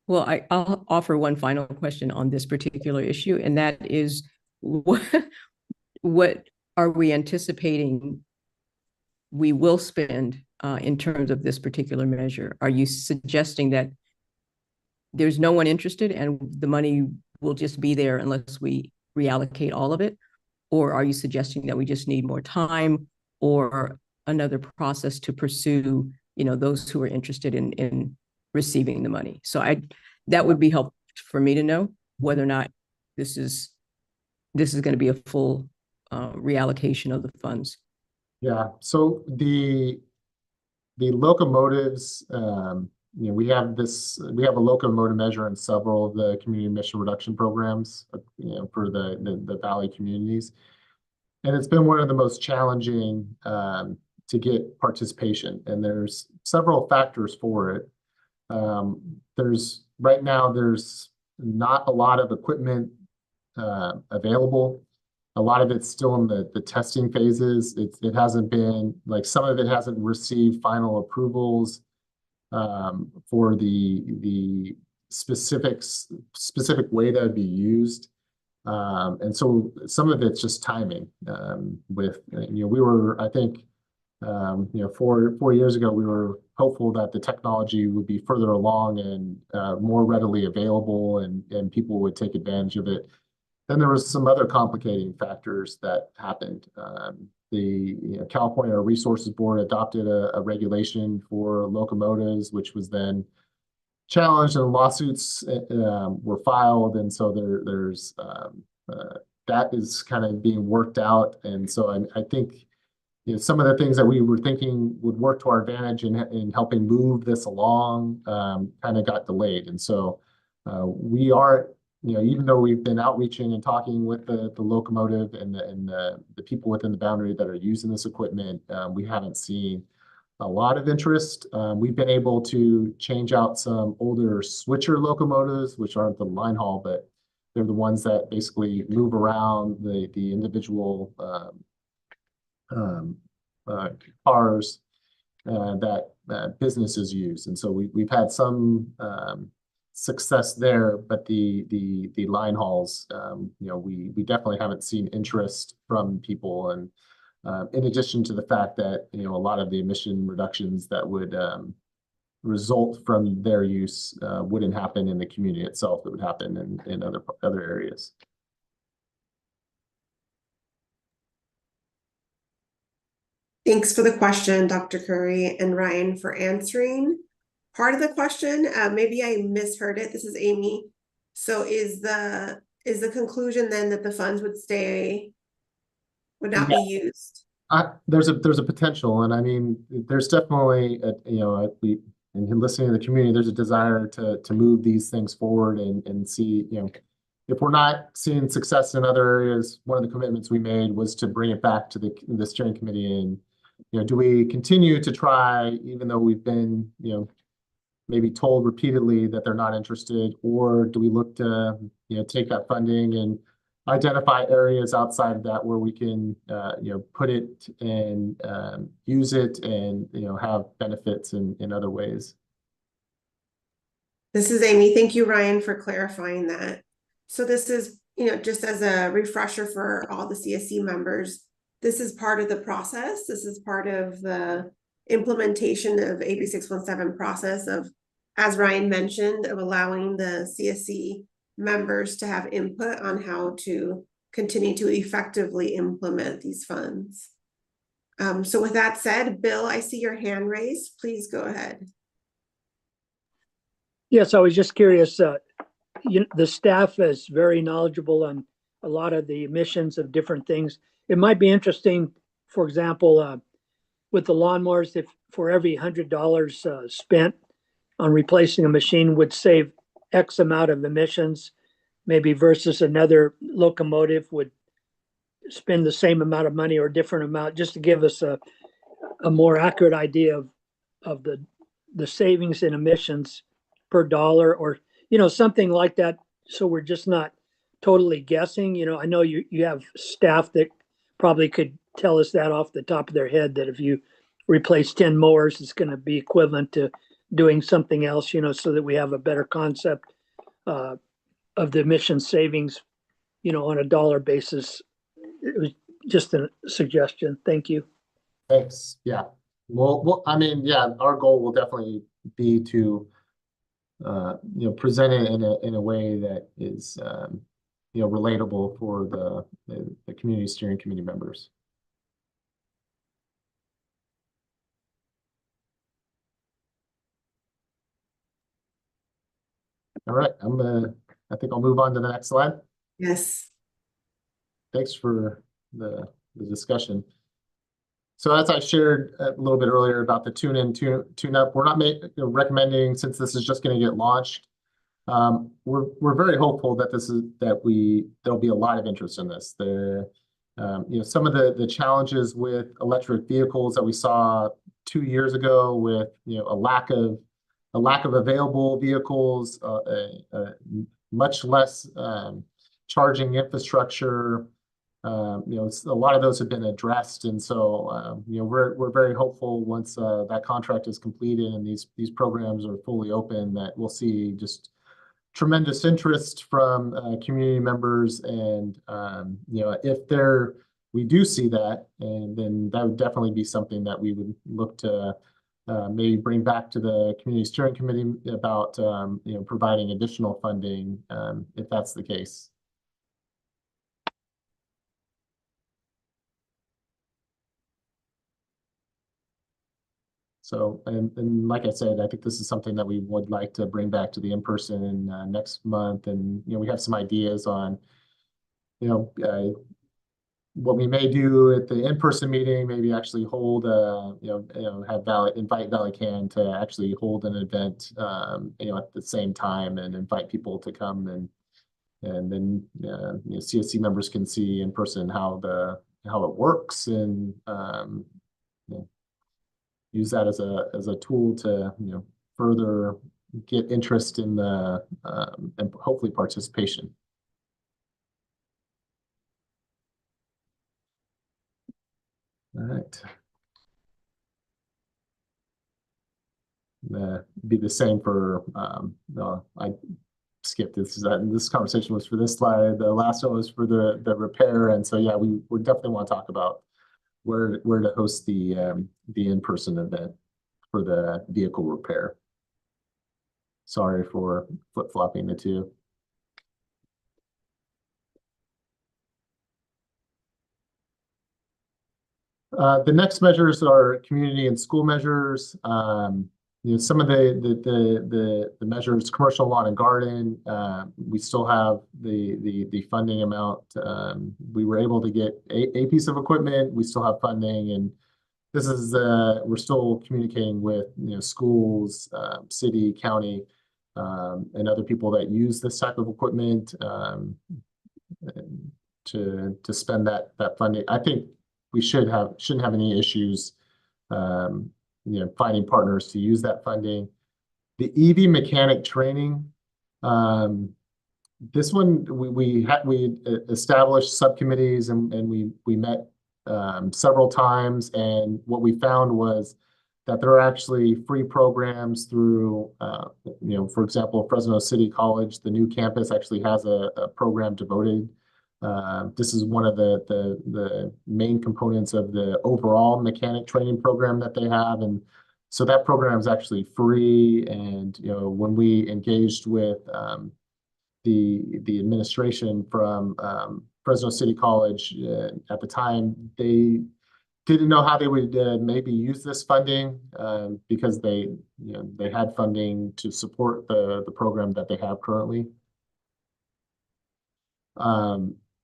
Well, I'll offer one final question on this particular issue, and that is, what are we anticipating we will spend in terms of this particular measure? Are you suggesting that there's no one interested and the money will just be there unless we reallocate all of it? Or are you suggesting that we just need more time or another process to pursue, those who are interested in receiving the money? So that would be helpful for me to know whether or not this is going to be a full reallocation of the funds.
Yeah, so the locomotives, we have a locomotive measure in several of the community emission reduction programs, for the Valley communities. And it's been one of the most challenging to get participation, and there's several factors for it. Right now there's not a lot of equipment available. A lot of it's still in the testing phases. It hasn't been, like, some of it hasn't received final approvals for the specific way that would be used. And so some of it's just timing. We were, I think, 4 years ago, we were hopeful that the technology would be further along and more readily available, and people would take advantage of it. Then there was some other complicating factors that happened. The California Resources Board adopted a regulation for locomotives, which was then challenged, and lawsuits were filed, and so there's that is kind of being worked out. And so I think some of the things that we were thinking would work to our advantage in helping move this along kind of got delayed. And so we are, even though we've been outreaching and talking with the locomotive and the people within the boundary that are using this equipment, we haven't seen a lot of interest. We've been able to change out some older switcher locomotives, which aren't the line haul, but they're the ones that basically move around the individual cars that businesses use. And so we've had some success there, but the line hauls, we definitely haven't seen interest from people. And in addition to the fact that a lot of the emission reductions that would result from their use wouldn't happen in the community itself; it would happen in other areas.
Thanks for the question, Dr. Curry, and Ryan for answering part of the question. Maybe I misheard it. This is Amy. So is the conclusion then that the funds would not be used?
There's a potential, and I mean, there's definitely in listening to the community, there's a desire to move these things forward and see, if we're not seeing success in other areas. One of the commitments we made was to bring it back to the steering committee. And do we continue to try, even though we've been maybe told repeatedly that they're not interested, or do we look to take that funding and identify areas outside of that where we can put it and use it and have benefits in other ways?
This is Amy. Thank you, Ryan, for clarifying that. So this is, just as a refresher for all the CSC members, this is part of the process. This is part of the implementation of AB 617 process of, as Ryan mentioned, of allowing the CSC members to have input on how to continue to effectively implement these funds. So with that said, Bill, I see your hand raised. Please go ahead.
Yes, I was just curious. The staff is very knowledgeable on a lot of the emissions of different things. It might be interesting, for example, with the lawnmowers, if for every $100 spent on replacing a machine would save X amount of emissions, maybe versus another locomotive would spend the same amount of money or different amount, just to give us a more accurate idea of the savings in emissions per dollar, or something like that, so we're just not totally guessing. I know you have staff that probably could tell us that off the top of their head, that if you replace 10 mowers, it's going to be equivalent to doing something else, so that we have a better concept of the emission savings, on a dollar basis. It was just a suggestion. Thank you.
Thanks. Yeah. Well, I mean, yeah, our goal will definitely be to, present it in a way that is, relatable for the community steering committee members. All right, I think I'll move on to the next slide.
Yes.
Thanks for the discussion. So as I shared a little bit earlier about the tune-in, tune-up, we're not recommending, since this is just going to get launched. We're very hopeful that there'll be a lot of interest in this. Some of the challenges with electric vehicles that we saw 2 years ago, with a lack of available vehicles, much less charging infrastructure. A lot of those have been addressed, and so we're very hopeful once that contract is completed and these programs are fully open, that we'll see just tremendous interest from community members. And if we do see that, and then that would definitely be something that we would look to maybe bring back to the community steering committee about providing additional funding if that's the case. So, and like I said, I think this is something that we would like to bring back to the in-person next month. And, we have some ideas on, what we may do at the in-person meeting, maybe actually hold, invite Valley Can to actually hold an event, at the same time, and invite people to come, and then, CSC members can see in person how it works, and, use that as a tool to further get interest in the and hopefully participation. All right. Be the same for I skipped this. This conversation was for this slide. The last one was for the repair, and so yeah, we definitely want to talk about where to host the in-person event for the vehicle repair. Sorry for flip-flopping the two. The next measures are community and school measures. Some of the measures, commercial lawn and garden, we still have the funding amount. We were able to get a piece of equipment. We still have funding, and this is we're still communicating with schools, city, county, and other people that use this type of equipment to spend that funding. I think we shouldn't have any issues finding partners to use that funding. The EV mechanic training, this one we established subcommittees, and we met several times, and what we found was that there are actually free programs through for example, Fresno City College, the new campus actually has a program devoted. This is one of the main components of the overall mechanic training program that they have, and so that program is actually free. And when we engaged with the administration from Fresno City College at the time, they didn't know how they would maybe use this funding because they had funding to support the program that they have currently.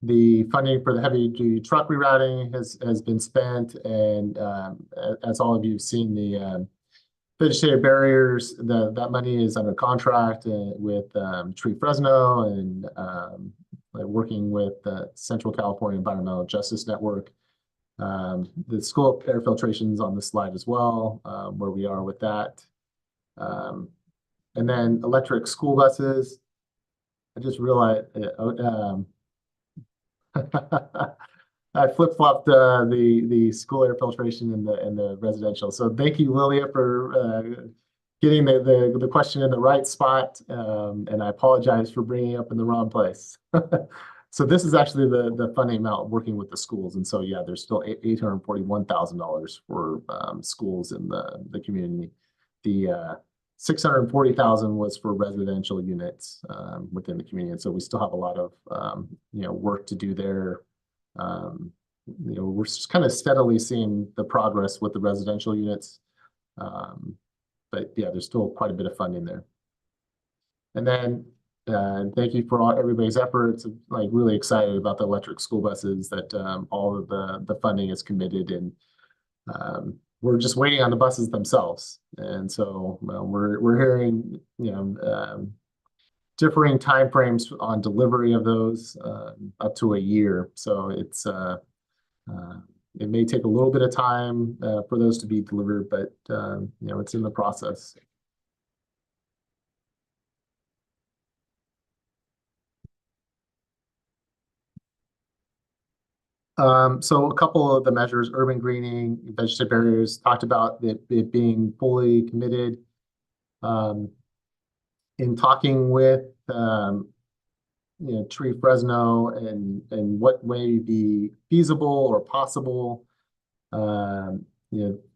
The funding for the heavy-duty truck rerouting has been spent, and as all of you have seen, the vegetative barriers, that money is under contract with Tree Fresno and working with the Central California Environmental Justice Network. The school air filtration is on the slide as well, where we are with that. And then electric school buses. I just realized I flip-flopped the school air filtration and the residential. So thank you, Lilia, for getting the question in the right spot, and I apologize for bringing it up in the wrong place. So this is actually the funding amount working with the schools, and so yeah, there's still $841,000 for schools in the community. The $640,000 was for residential units within the community, and so we still have a lot of work to do there. We're just kind of steadily seeing the progress with the residential units, but yeah, there's still quite a bit of funding there. And then thank you for everybody's efforts. Like, really excited about the electric school buses, that all of the funding is committed, and we're just waiting on the buses themselves. And so we're hearing differing timeframes on delivery of those, up to a year. So it's it may take a little bit of time for those to be delivered, but it's in the process. So a couple of the measures: urban greening, vegetative barriers, talked about it being fully committed. In talking with Tree Fresno and what may be feasible or possible,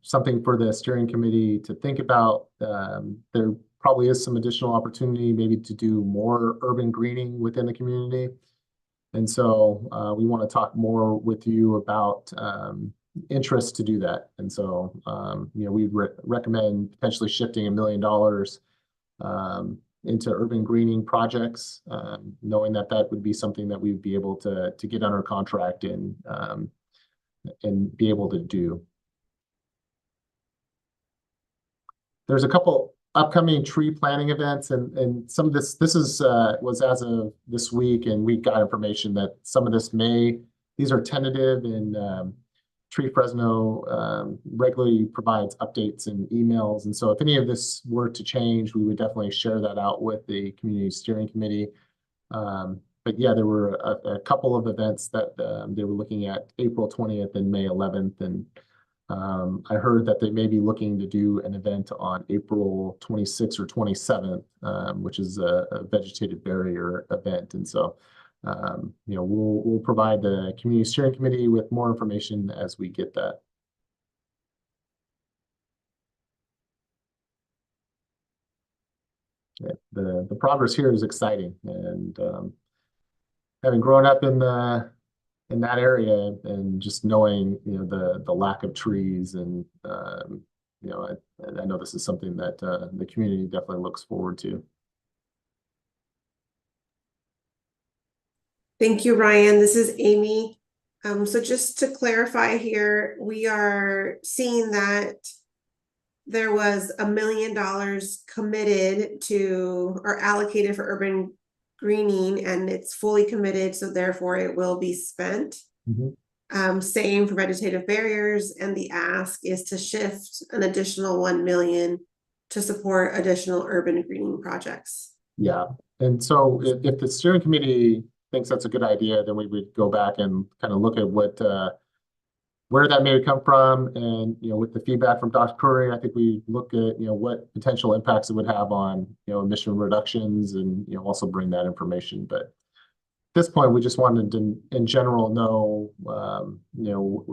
something for the steering committee to think about. There probably is some additional opportunity maybe to do more urban greening within the community. And so we want to talk more with you about interest to do that. And so we recommend potentially shifting $1 million into urban greening projects, knowing that would be something that we would be able to get under contract and be able to do. There's a couple upcoming tree planting events, and some of this was as of this week, and we got information that some of these are tentative, and Tree Fresno regularly provides updates and emails, and so if any of this were to change, we would definitely share that out with the community steering committee. But yeah, there were a couple of events that they were looking at, April 20th and May 11th, and I heard that they may be looking to do an event on April 26th or 27th, which is a vegetative barrier event. And so, we'll provide the community steering committee with more information as we get that. Yeah, the progress here is exciting, and having grown up in that area and just knowing the lack of trees, and I know this is something that the community definitely looks forward to.
Thank you, Ryan. This is Amy. So just to clarify here, we are seeing that there was $1 million committed to or allocated for urban greening, and it's fully committed, so therefore it will be spent. Mm-hmm. Same for vegetative barriers, and the ask is to shift an additional $1 million to support additional urban greening projects.
Yeah, and so if the steering committee thinks that's a good idea, then we would go back and kind of look at where that may come from, and with the feedback from Dr. Curry, I think we look at what potential impacts it would have on emission reductions, and also bring that information. But at this point, we just wanted to, in general, know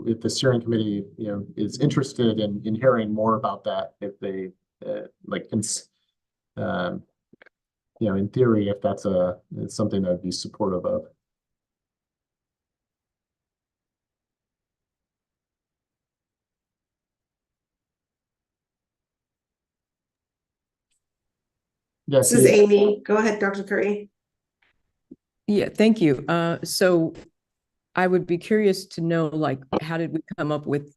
if the steering committee is interested in hearing more about that, if they in theory, if that's it's something that would be supportive of. Yes,
this is Amy. Go ahead, Dr. Curry.
Yeah, thank you. So I would be curious to know, like, how did we come up with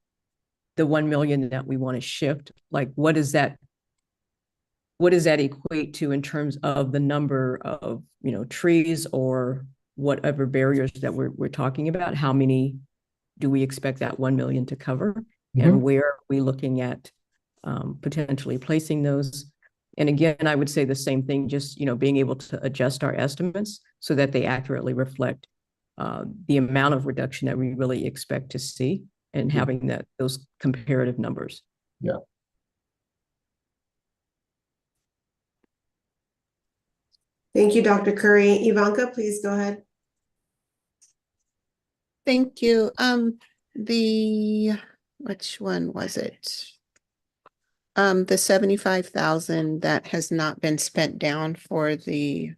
the 1 million that we want to shift? Like, what does that equate to in terms of the number of, trees or whatever barriers that we're talking about? How many do we expect that 1 million to cover? And where are we looking at potentially placing those? And again, I would say the same thing, just, being able to adjust our estimates so that they accurately reflect the amount of reduction that we really expect to see, and having those comparative numbers.
Yeah.
Thank you, Dr. Curry. Ivanka, please go ahead.
Thank you. Which one was it? The 75,000 that has not been spent down for the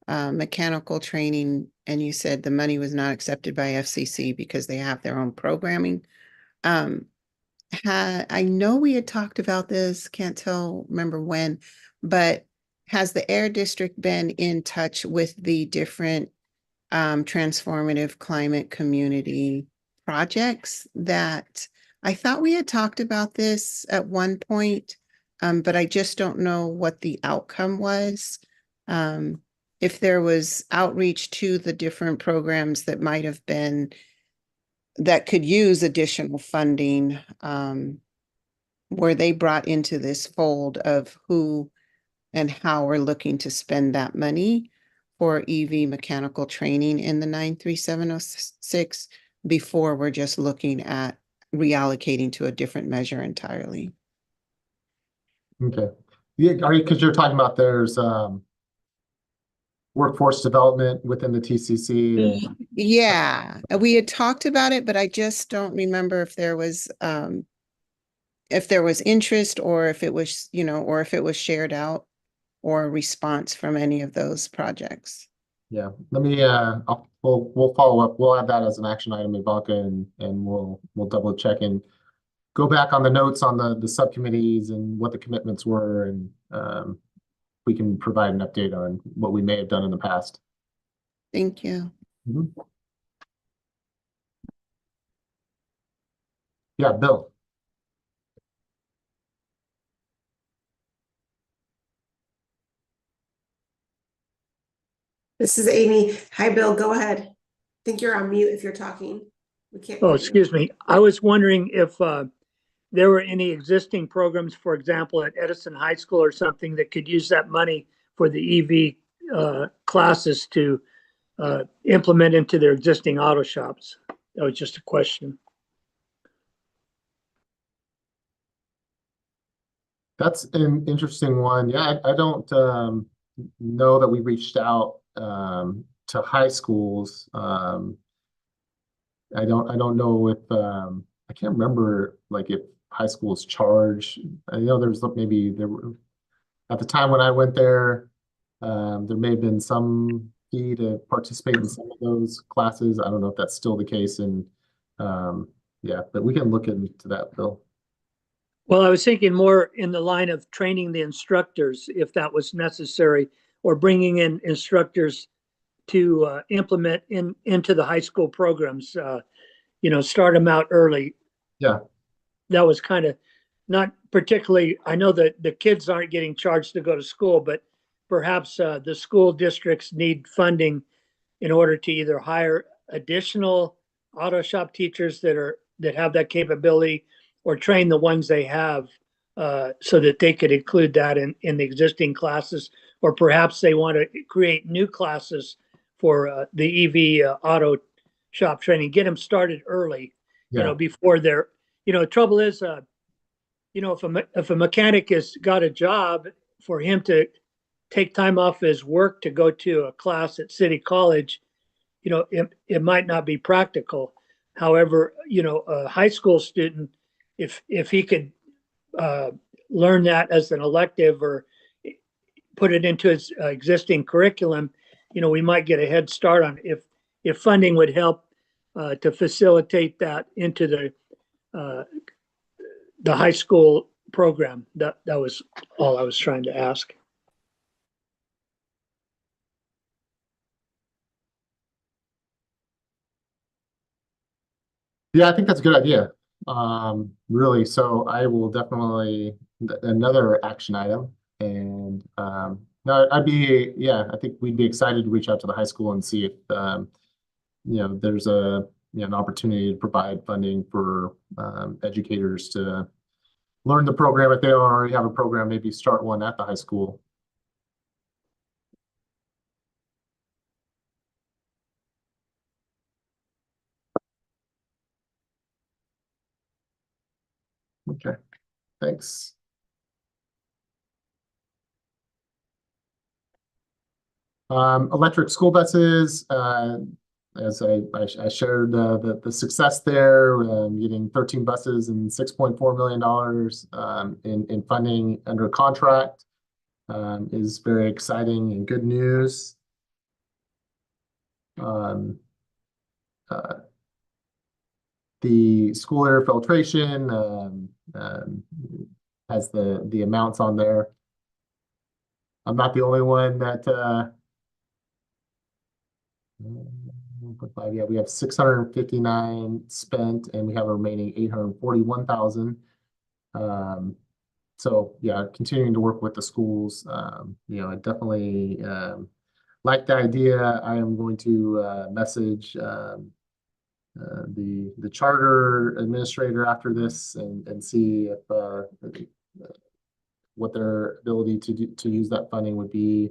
mechanical training, and you said the money was not accepted by FCC because they have their own programming. I know we had talked about this, remember when, but has the Air District been in touch with the different transformative climate community projects that I thought we had talked about this at one point, but I just don't know what the outcome was. If there was outreach to the different programs that might have been, that could use additional funding, were they brought into this fold of who and how we're looking to spend that money for EV mechanical training in the 93706 before we're just looking at reallocating to a different measure entirely?
Okay. Yeah, because you're talking about there's workforce development within the TCC.
Yeah, we had talked about it, but I just don't remember if there was interest, or if it was, or if it was shared out, or a response from any of those projects.
Yeah, let me we'll follow up. We'll add that as an action item, Ivanka, and we'll double check and go back on the notes on the subcommittees and what the commitments were, and we can provide an update on what we may have done in the past.
Thank you.
Yeah, Bill.
This is Amy. Hi, Bill. Go ahead. I think you're on mute if you're talking. We can't.
Oh, excuse me. I was wondering if there were any existing programs, for example, at Edison High School or something, that could use that money for the EV classes to implement into their existing auto shops. That was just a question.
That's an interesting one. Yeah, I don't know that we reached out to high schools. I don't know if I can't remember, like, if high schools charge. I know there's maybe there were, at the time when I went there, there may have been some fee to participate in some of those classes. I don't know if that's still the case, and yeah, but we can look into that, Bill.
Well, I was thinking more in the line of training the instructors, if that was necessary, or bringing in instructors to implement into the high school programs, start them out early.
Yeah.
That was kind of not particularly, I know that the kids aren't getting charged to go to school, but perhaps the school districts need funding in order to either hire additional auto shop teachers that have that capability, or train the ones they have so that they could include that in the existing classes, or perhaps they want to create new classes for the EV auto shop training, get them started early, before they're, trouble is, if a mechanic has got a job, for him to take time off his work to go to a class at City College, it might not be practical. However, a high school student, if he could learn that as an elective or put it into his existing curriculum, we might get a head start on it. If funding would help to facilitate that into the high school program. That was all I was trying to ask.
Yeah, I think that's a good idea. Really, so I will definitely another action item, and no, I think we'd be excited to reach out to the high school and see if there's an opportunity to provide funding for educators to learn the program if they don't already have a program, maybe start one at the high school. Okay, thanks. Electric school buses, as I shared the success there, getting 13 buses and $6.4 million in funding under contract is very exciting and good news. The school air filtration has the amounts on there. I'm not the only one that yeah, we have 659 spent, and we have a remaining 841,000. So yeah, continuing to work with the schools. I definitely like the idea. I am going to message the charter administrator after this and see if what their ability to use that funding would be.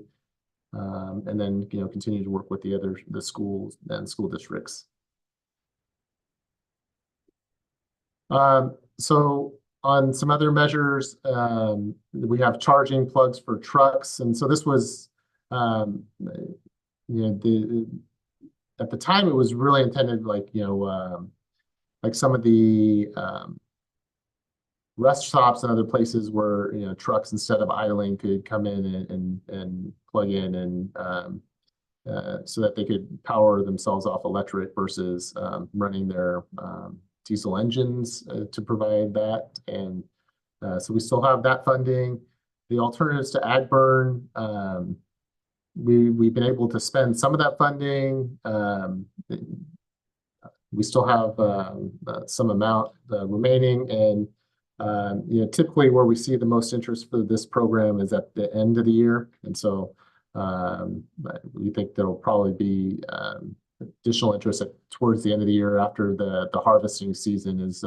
And then continue to work with the schools and school districts. So on some other measures, we have charging plugs for trucks, and so this was at the time it was really intended like some of the rest stops and other places where trucks, instead of idling, could come in and plug in and so that they could power themselves off electric versus running their diesel engines to provide that. And so we still have that funding. The alternatives to ag burn, we've been able to spend some of that funding. We still have some amount remaining, and typically where we see the most interest for this program is at the end of the year, and so we think there'll probably be additional interest towards the end of the year after the harvesting season is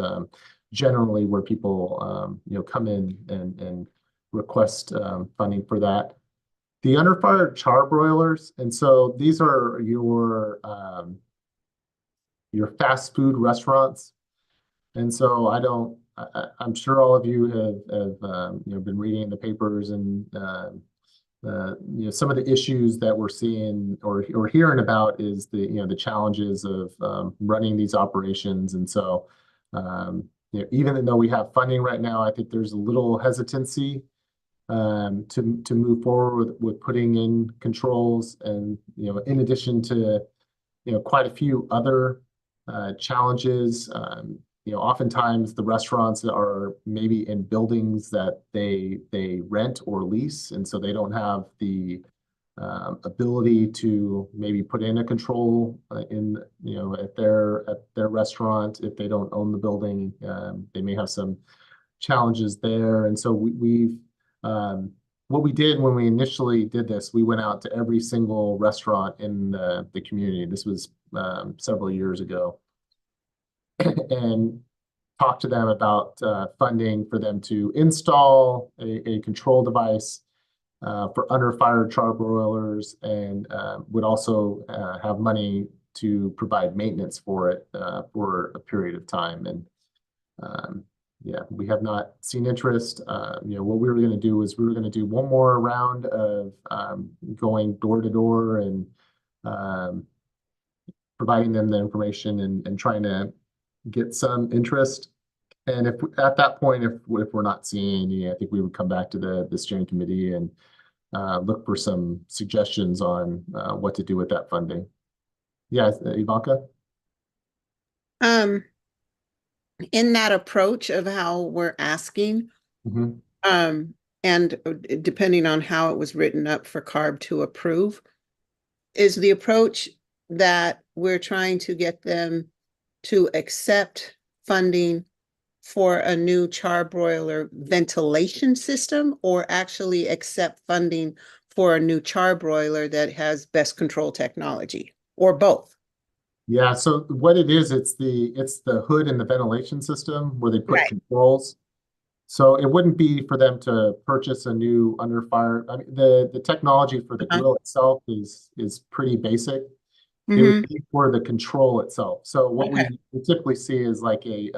generally where people come in and request funding for that. The under fire char broilers, and so these are your fast food restaurants. And so I'm sure all of you have been reading the papers and some of the issues that we're seeing or hearing about is the challenges of running these operations. And so even though we have funding right now, I think there's a little hesitancy to move forward with putting in controls, and in addition to quite a few other challenges. Oftentimes the restaurants are maybe in buildings that they rent or lease, and so they don't have the ability to maybe put in a control at their restaurant if they don't own the building. They may have some challenges there, and so we've what we did when we initially did this, we went out to every single restaurant in the community. This was several years ago, and talked to them about funding for them to install a control device for under fire char broilers, and would also have money to provide maintenance for it for a period of time. And yeah, we have not seen interest. What we were going to do is we were going to do one more round of going door to door and providing them the information and trying to get some interest. And if at that point, if we're not seeing any, I think we would come back to the steering committee and look for some suggestions on what to do with that funding. Yeah, Ivanka?
In that approach of how we're asking, and depending on how it was written up for CARB to approve, is the approach that we're trying to get them to accept funding for a new charbroiler ventilation system, or actually accept funding for a new charbroiler that has best control technology, or both?
Yeah, so what it is, it's the hood and the ventilation system where they put
Right.
controls. So it wouldn't be for them to purchase a new under fire. I mean, the technology for the grill itself is pretty basic. It would be for the control itself. So what we typically see is like a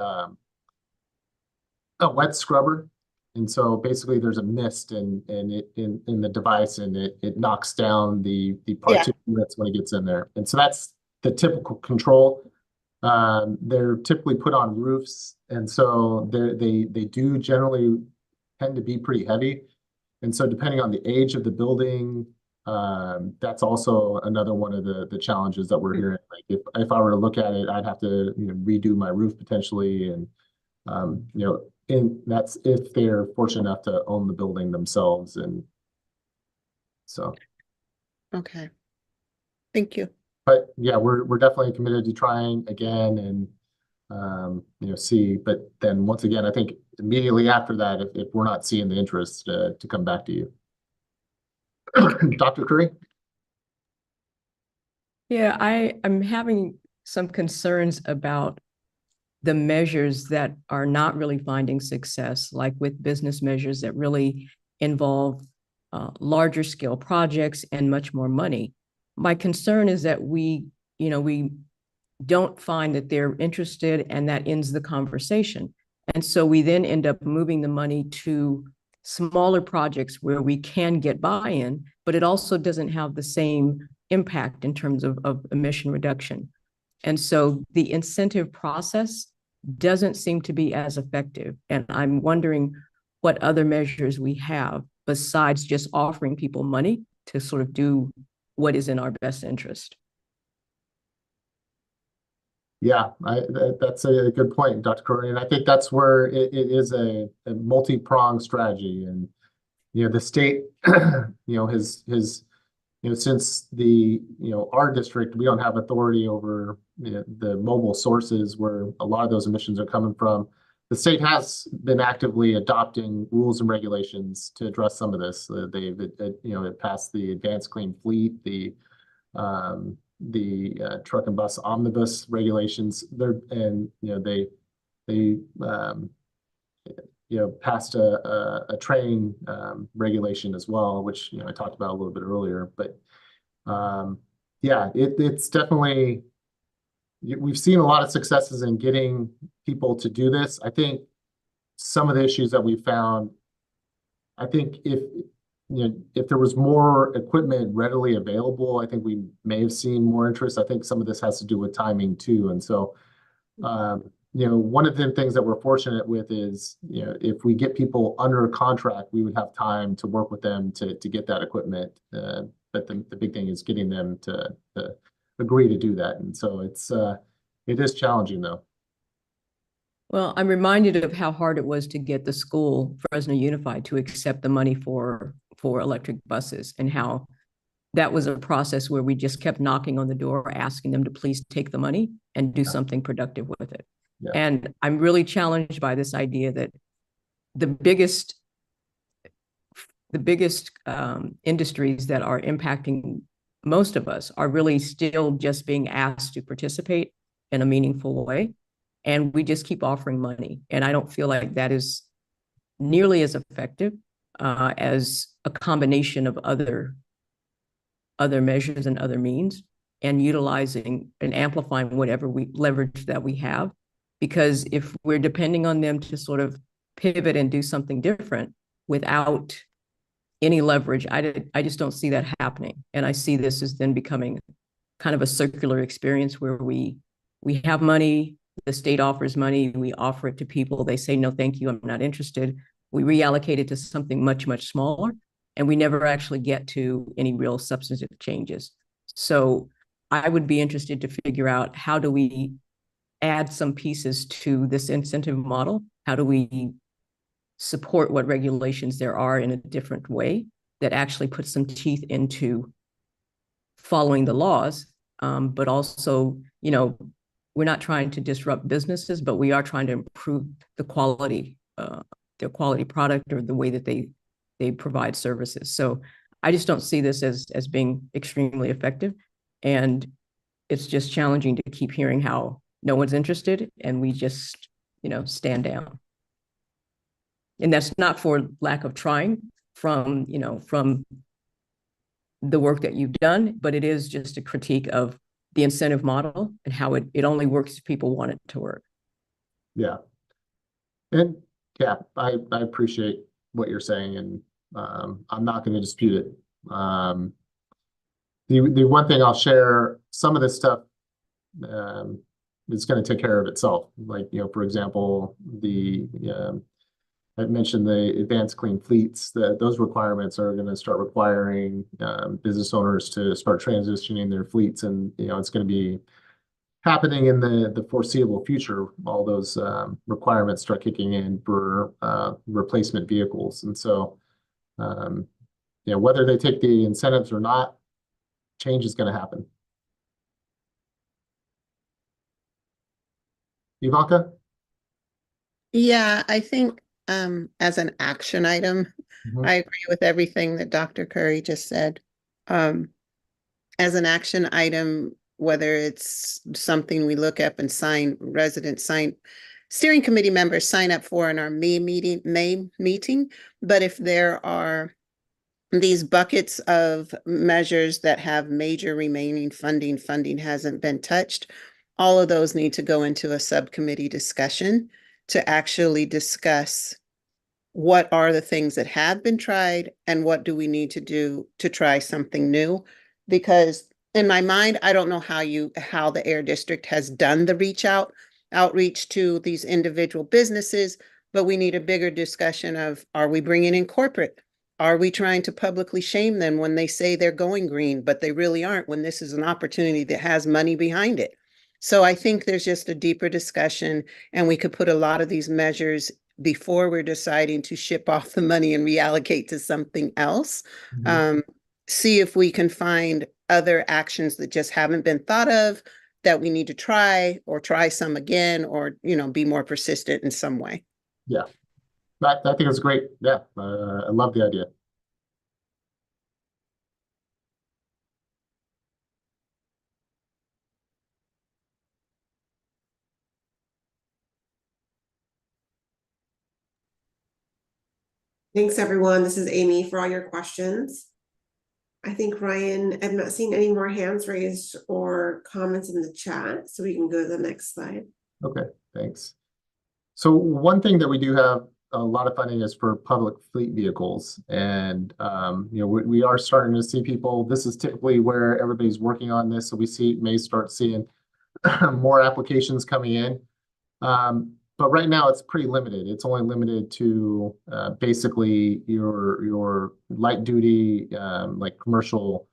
wet scrubber. And so basically there's a mist in the device, and it knocks down the particulates when it gets in there. And so that's the typical control. They're typically put on roofs, and so they do generally tend to be pretty heavy. And so depending on the age of the building, that's also another one of the challenges that we're hearing. Like if I were to look at it, I'd have to redo my roof potentially, and and that's if they're fortunate enough to own the building themselves. And so.
Okay. Thank you.
But yeah, we're definitely committed to trying again and see. But then once again, I think immediately after that, if we're not seeing the interest, to come back to you. Dr. Curry?
Yeah, I'm having some concerns about the measures that are not really finding success, like with business measures that really involve larger scale projects and much more money. My concern is that we don't find that they're interested, and that ends the conversation. And so we then end up moving the money to smaller projects where we can get buy-in, but it also doesn't have the same impact in terms of emission reduction. And so the incentive process doesn't seem to be as effective. And I'm wondering what other measures we have besides just offering people money to sort of do what is in our best interest.
Yeah, that's a good point, Dr. Curry. And I think that's where it is a multi-pronged strategy. And, the state, has since our district, we don't have authority over the mobile sources where a lot of those emissions are coming from. The state has been actively adopting rules and regulations to address some of this. It passed the Advanced Clean Fleet, the truck and bus omnibus regulations. They passed a train regulation as well, which I talked about a little bit earlier. But yeah, it's definitely, we've seen a lot of successes in getting people to do this. I think some of the issues that we found, I think if there was more equipment readily available, I think we may have seen more interest. I think some of this has to do with timing too. And so, one of the things that we're fortunate with is, if we get people under a contract, we would have time to work with them to get that equipment. But the big thing is getting them to agree to do that. And so it is challenging though.
Well, I'm reminded of how hard it was to get the school, Fresno Unified, to accept the money for electric buses, and how that was a process where we just kept knocking on the door, asking them to please take the money and do something productive with it. Yeah. And I'm really challenged by this idea that the biggest industries that are impacting most of us are really still just being asked to participate in a meaningful way. And we just keep offering money. And I don't feel like that is nearly as effective as a combination of other measures and other means, and utilizing and amplifying whatever leverage that we have. Because if we're depending on them to sort of pivot and do something different without any leverage, I just don't see that happening. And I see this as then becoming kind of a circular experience where we have money, the state offers money, we offer it to people, they say, no, thank you, I'm not interested. We reallocate it to something much, much smaller, and we never actually get to any real substantive changes. So I would be interested to figure out, how do we add some pieces to this incentive model? How do we support what regulations there are in a different way that actually puts some teeth into following the laws, but also, we're not trying to disrupt businesses, but we are trying to improve the quality, their quality product or the way that they provide services. So I just don't see this as being extremely effective. And it's just challenging to keep hearing how no one's interested and we just, stand down. And that's not for lack of trying from the work that you've done, but it is just a critique of the incentive model and how it only works if people want it to work.
Yeah. And yeah, I appreciate what you're saying, and I'm not going to dispute it. The one thing I'll share, some of this stuff is going to take care of itself. Like, for example, I mentioned the advanced clean fleets, that those requirements are going to start requiring business owners to start transitioning their fleets. And, it's going to be happening in the foreseeable future. All those requirements start kicking in for replacement vehicles. And so, whether they take the incentives or not, change is going to happen. Ivanka?
Yeah, I think as an action item, I agree with everything that Dr. Curry just said. As an action item, whether it's something we look up and steering committee members sign up for in our May meeting, but if there are these buckets of measures that have major remaining funding hasn't been touched, all of those need to go into a subcommittee discussion to actually discuss what are the things that have been tried and what do we need to do to try something new. Because in my mind, I don't know how the Air District has done the outreach to these individual businesses, but we need a bigger discussion of, are we bringing in corporate? Are we trying to publicly shame them when they say they're going green, but they really aren't, when this is an opportunity that has money behind it? So I think there's just a deeper discussion, and we could put a lot of these measures before we're deciding to ship off the money and reallocate to something else. See if we can find other actions that just haven't been thought of that we need to try, or try some again, or, be more persistent in some way.
Yeah, I think it's great. Yeah, I love the idea.
Thanks, everyone. This is Amy for all your questions. I think, Ryan, I've not seen any more hands raised or comments in the chat, so we can go to the next slide.
Okay, thanks. So one thing that we do have a lot of funding is for public fleet vehicles. And, we are starting to see people, this is typically where everybody's working on this. So we may start seeing more applications coming in. But right now it's pretty limited. It's only limited to basically your light duty, like commercial,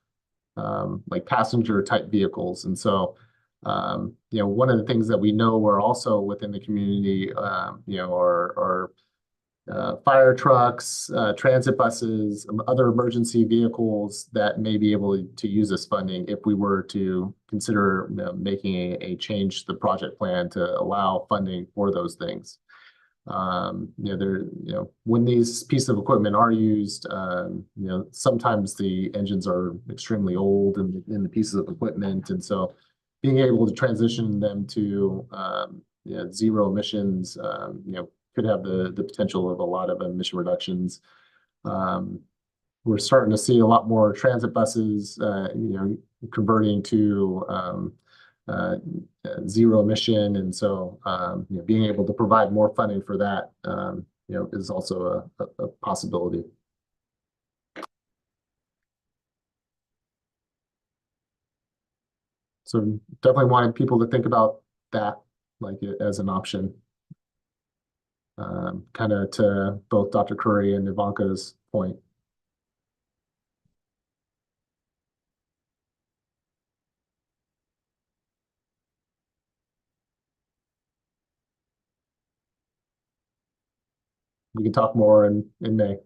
like passenger type vehicles. And so, one of the things that we know are also within the community, are fire trucks, transit buses, other emergency vehicles that may be able to use this funding if we were to consider making a change to the project plan to allow funding for those things. When these pieces of equipment are used, sometimes the engines are extremely old in the pieces of equipment. And so being able to transition them to zero emissions, could have the potential of a lot of emission reductions. We're starting to see a lot more transit buses, converting to zero emission. And so, being able to provide more funding for that, is also a possibility. So definitely wanted people to think about that, like as an option. Kind of to both Dr. Curry and Ivanka's point. We can talk more in May.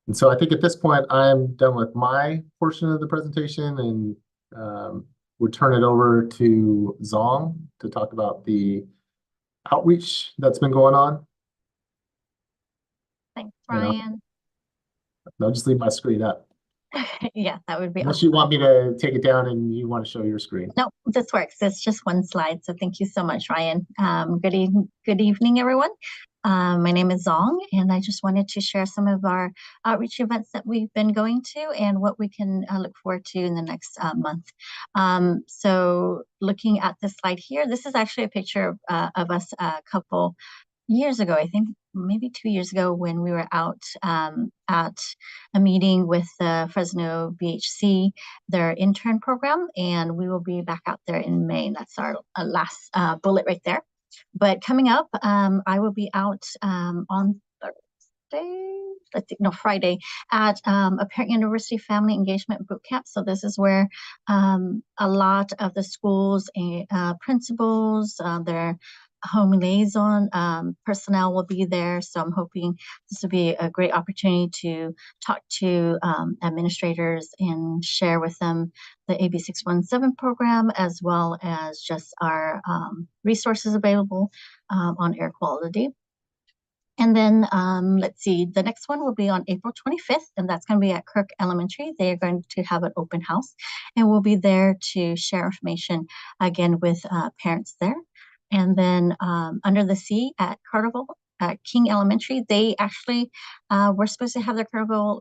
And so I think at this point, I'm done with my portion of the presentation and would turn it over to Zong to talk about the outreach that's been going on.
Thanks, Ryan.
I'll just leave my screen up.
Yeah, that would be
Unless
awesome.
you want me to take it down and you want to show your screen.
No, this works. It's just one slide. So thank you so much, Ryan. Good evening, everyone. My name is Zong, and I just wanted to share some of our outreach events that we've been going to and what we can look forward to in the next month. So looking at this slide here, this is actually a picture of us a couple years ago, I think maybe 2 years ago, when we were out at a meeting with the Fresno BHC, their intern program, and we will be back out there in May. And that's our last bullet right there. But coming up, I will be out on Friday at a Parent University Family Engagement Bootcamp. So this is where a lot of the schools and principals, their home liaison personnel will be there. So I'm hoping this will be a great opportunity to talk to administrators and share with them the AB 617 program, as well as just our resources available on air quality. And then let's see, the next one will be on April 25th, and that's going to be at Kirk Elementary. They are going to have an open house, and we'll be there to share information again with parents there. And then Under the Sea at Carnival at King Elementary, they actually were supposed to have their carnival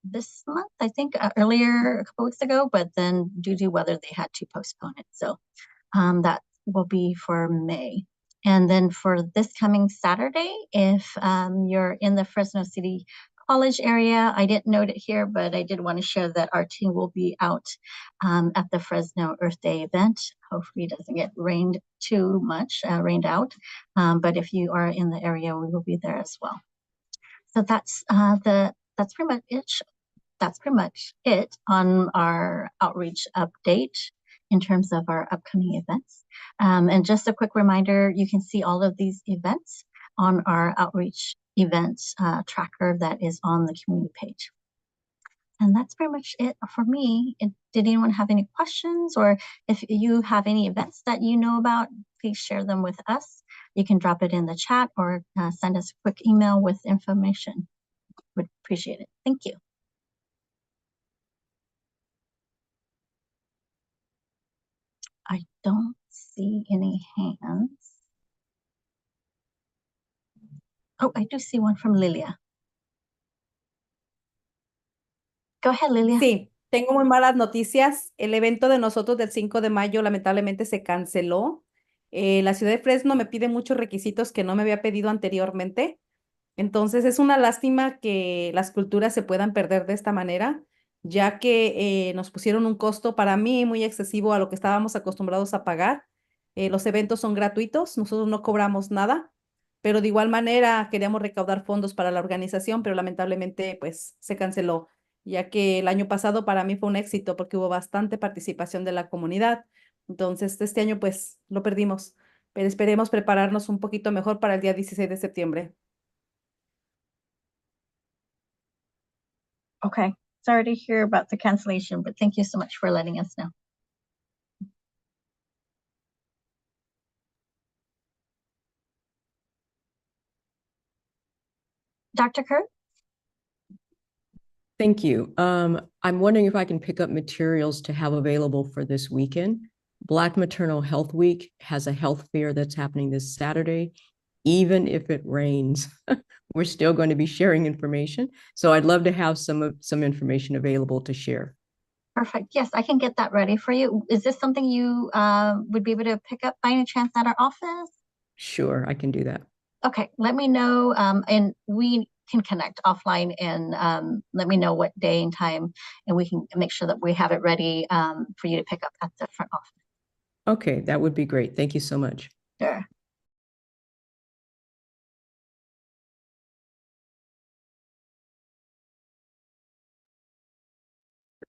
this month, I think, earlier a couple weeks ago, but then due to weather, they had to postpone it. So that will be for May. And then for this coming Saturday, if you're in the Fresno City College area, I didn't note it here, but I did want to share that our team will be out at the Fresno Earth Day event. Hopefully it doesn't get rained too much, rained out. But if you are in the area, we will be there as well. So that's pretty much it. That's pretty much it on our outreach update in terms of our upcoming events. And just a quick reminder, you can see all of these events on our outreach events tracker that is on the community page. And that's pretty much it for me. Did anyone have any questions? Or if you have any events that you know about, please share them with us. You can drop it in the chat or send us a quick email with information. Would appreciate it. Thank you. I don't see any hands. Oh, I do see one from Lilia. Go ahead, Lilia.
Sí, tengo muy malas noticias. El evento de nosotros del 5 de mayo lamentablemente se canceló. La ciudad de Fresno me pide muchos requisitos que no me había pedido anteriormente. Entonces es una lástima que las culturas se puedan perder de esta manera, ya que nos pusieron un costo para mí muy excesivo a lo que estábamos acostumbrados a pagar. Los eventos son gratuitos, nosotros no cobramos nada, pero de igual manera queríamos recaudar fondos para la organización, pero lamentablemente pues se canceló, ya que el año pasado para mí fue un éxito porque hubo bastante participación de la comunidad. Entonces este año pues lo perdimos, pero esperemos prepararnos un poquito mejor para el día 16 de septiembre.
Okay, sorry to hear about the cancellation, but thank you so much for letting us know. Dr. Kurt?
Thank you. I'm wondering if I can pick up materials to have available for this weekend. Black Maternal Health Week has a health fair that's happening this Saturday. Even if it rains, we're still going to be sharing information. So I'd love to have some information available to share.
Perfect. Yes, I can get that ready for you. Is this something you would be able to pick up by any chance at our office?
Sure, I can do that.
Okay, let me know, and we can connect offline and let me know what day and time, and we can make sure that we have it ready for you to pick up at the front office.
Okay, that would be great. Thank you so much.
Sure.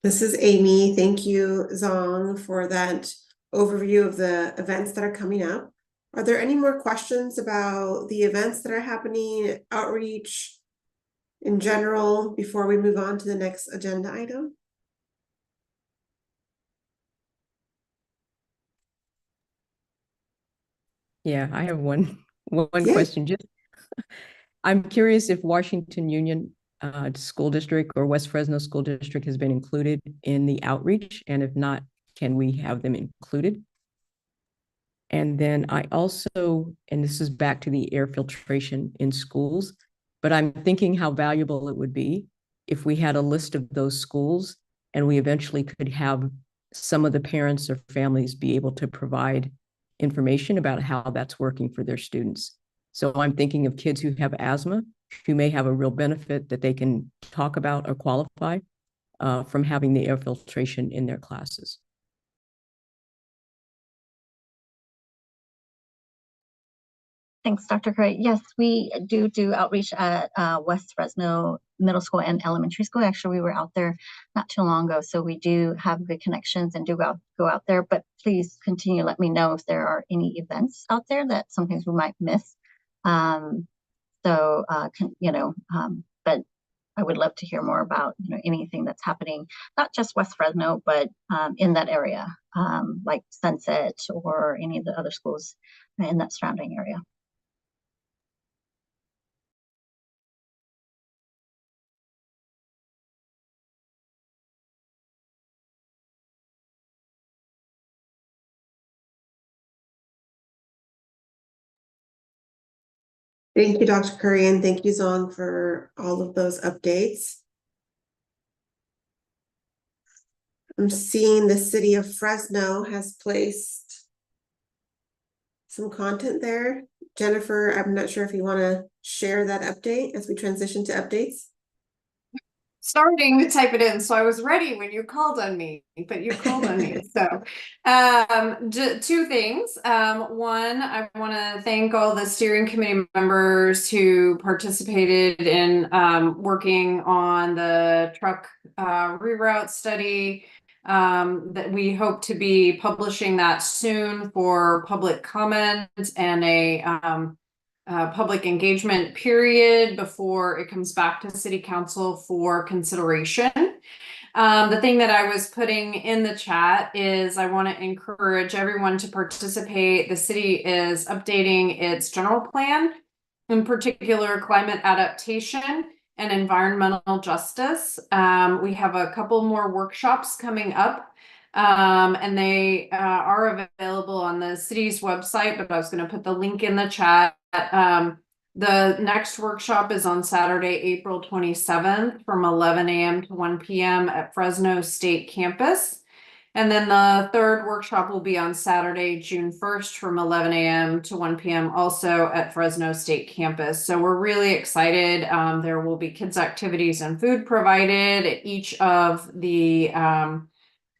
This is Amy. Thank you, Zong, for that overview of the events that are coming up. Are there any more questions about the events that are happening, outreach, in general before we move on to the next agenda item?
Yeah, I have one
Yeah.
question. Just I'm curious if Washington Union School District or West Fresno School District has been included in the outreach, and if not, can we have them included? And then I also, and this is back to the air filtration in schools, but I'm thinking how valuable it would be if we had a list of those schools and we eventually could have some of the parents or families be able to provide information about how that's working for their students. So I'm thinking of kids who have asthma, who may have a real benefit that they can talk about or qualify from having the air filtration in their classes.
Thanks, Dr. Curry. Yes, we do outreach at West Fresno Middle School and Elementary School. Actually, we were out there not too long ago, so we do have good connections and do go out there. But please continue to let me know if there are any events out there that sometimes we might miss. But I would love to hear more about anything that's happening, not just West Fresno, but in that area, like Sunset or any of the other schools in that surrounding area.
Thank you, Dr. Curry, and thank you, Zong, for all of those updates. I'm seeing the city of Fresno has placed some content there. Jennifer, I'm not sure if you want to share that update as we transition to updates.
Starting to type it in, so I was ready when you called on me, but you called on me. So two things. One, I want to thank all the steering committee members who participated in working on the truck reroute study. That we hope to be publishing that soon for public comment and a public engagement period before it comes back to City Council for consideration. The thing that I was putting in the chat is I want to encourage everyone to participate. The city is updating its general plan, in particular climate adaptation and environmental justice. We have a couple more workshops coming up. And they are available on the city's website, but I was going to put the link in the chat. The next workshop is on Saturday, April 27th from 11 a.m. to 1 p.m. at Fresno State Campus. And then the third workshop will be on Saturday, June 1st from 11 a.m. to 1 p.m. also at Fresno State Campus. So we're really excited. There will be kids activities and food provided at each of the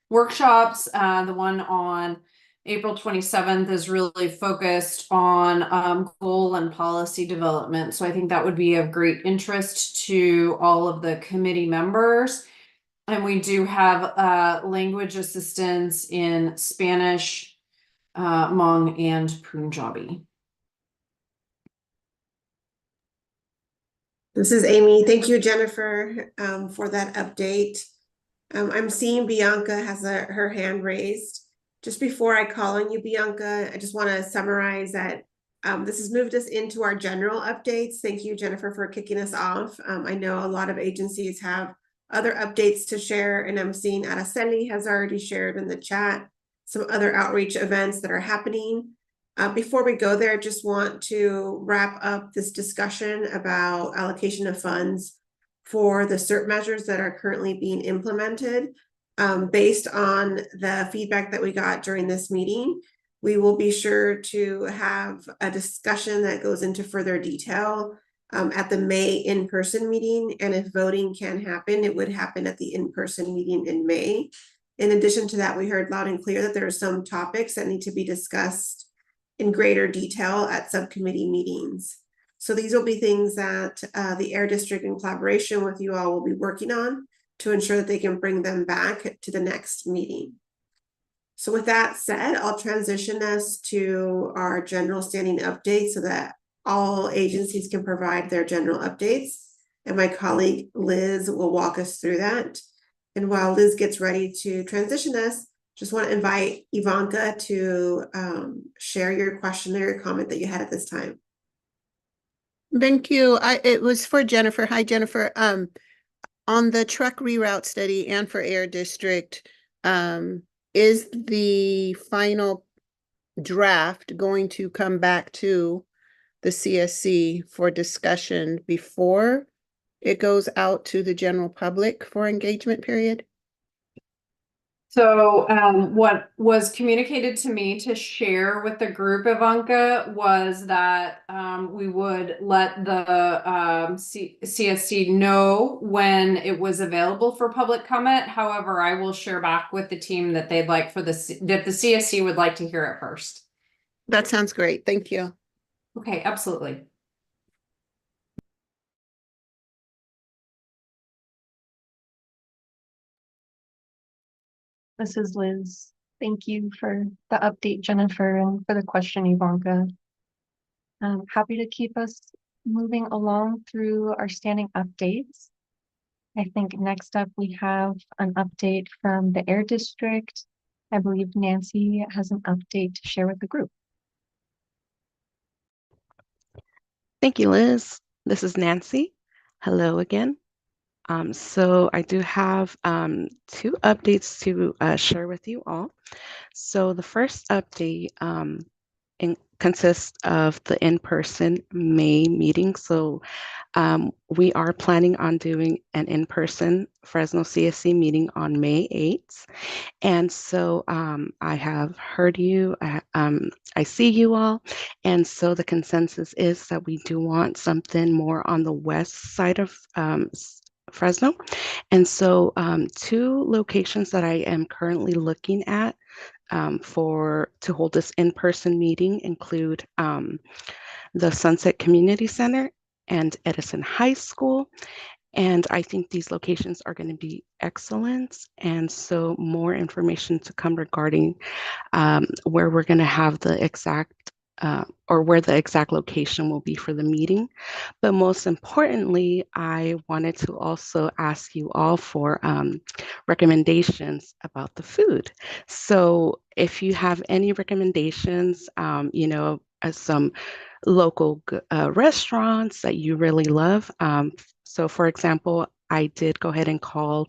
workshops. The one on April 27th is really focused on goal and policy development. So I think that would be of great interest to all of the committee members. And we do have language assistance in Spanish, Hmong, and Punjabi.
This is Amy. Thank you, Jennifer, for that update. I'm seeing Bianca has her hand raised. Just before I call on you, Bianca, I just want to summarize that this has moved us into our general updates. Thank you, Jennifer, for kicking us off. I know a lot of agencies have other updates to share, and I'm seeing Araceli has already shared in the chat some other outreach events that are happening. Before we go there, I just want to wrap up this discussion about allocation of funds for the CERT measures that are currently being implemented. Based on the feedback that we got during this meeting, we will be sure to have a discussion that goes into further detail at the May in-person meeting. And if voting can happen, it would happen at the in-person meeting in May. In addition to that, we heard loud and clear that there are some topics that need to be discussed in greater detail at subcommittee meetings. So these will be things that the Air District in collaboration with you all will be working on to ensure that they can bring them back to the next meeting. So with that said, I'll transition us to our general standing update so that all agencies can provide their general updates. and my colleague Liz will walk us through that. And while Liz gets ready to transition us, just want to invite Ivanka to share your question or your comment that you had at this time.
Thank you. It was for Jennifer. Hi, Jennifer. On the truck reroute study and for Air District, is the final draft going to come back to the CSC for discussion before it goes out to the general public for engagement period?
So what was communicated to me to share with the group, Ivanka, was that we would let the CSC know when it was available for public comment. However, I will share back with the team that they'd like that the CSC would like to hear it first.
That sounds great. Thank you.
Okay, absolutely.
This is Liz. Thank you for the update, Jennifer, and for the question, Ivanka. I'm happy to keep us moving along through our standing updates. I think next up we have an update from the Air District. I believe Nancy has an update to share with the group.
Thank you, Liz. This is Nancy. Hello again. So I do have 2 updates to share with you all. So the first update consists of the in-person May meeting. So we are planning on doing an in-person Fresno CSC meeting on May 8th. And so I have heard you, I see you all. And so the consensus is that we do want something more on the west side of Fresno. And so 2 locations that I am currently looking at to hold this in-person meeting include the Sunset Community Center and Edison High School. And I think these locations are going to be excellent. And so more information to come regarding where we're going to have the exact or where the exact location will be for the meeting. But most importantly, I wanted to also ask you all for recommendations about the food. So if you have any recommendations, as some local restaurants that you really love. So for example, I did go ahead and call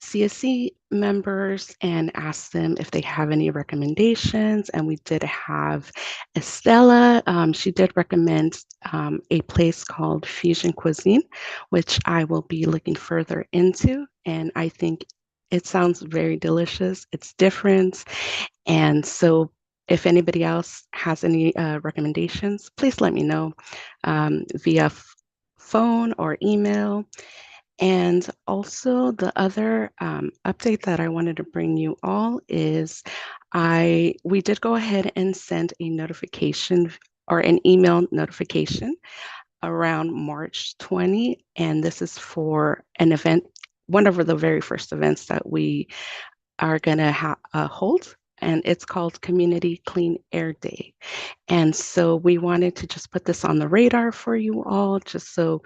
CSC members and ask them if they have any recommendations. And we did have Estella. She did recommend a place called Fusion Cuisine, which I will be looking further into. And I think it sounds very delicious. It's different. And so if anybody else has any recommendations, please let me know via phone or email. And also the other update that I wanted to bring you all is we did go ahead and send a notification or an email notification around March 20. And this is for an event, one of the very first events that we are going to hold. And it's called Community Clean Air Day. And so we wanted to just put this on the radar for you all, just so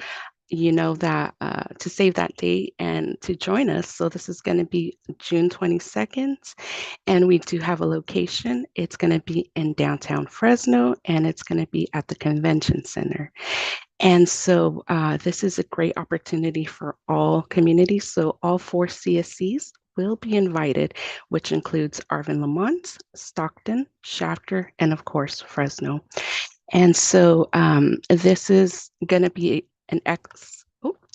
you know that to save that date and to join us. So this is going to be June 22nd, and we do have a location. It's going to be in downtown Fresno, and it's going to be at the convention center. And so this is a great opportunity for all communities. So all 4 CSCs will be invited, which includes Arvin Lamont, Stockton, Shafter, and of course, Fresno. And so this is going to be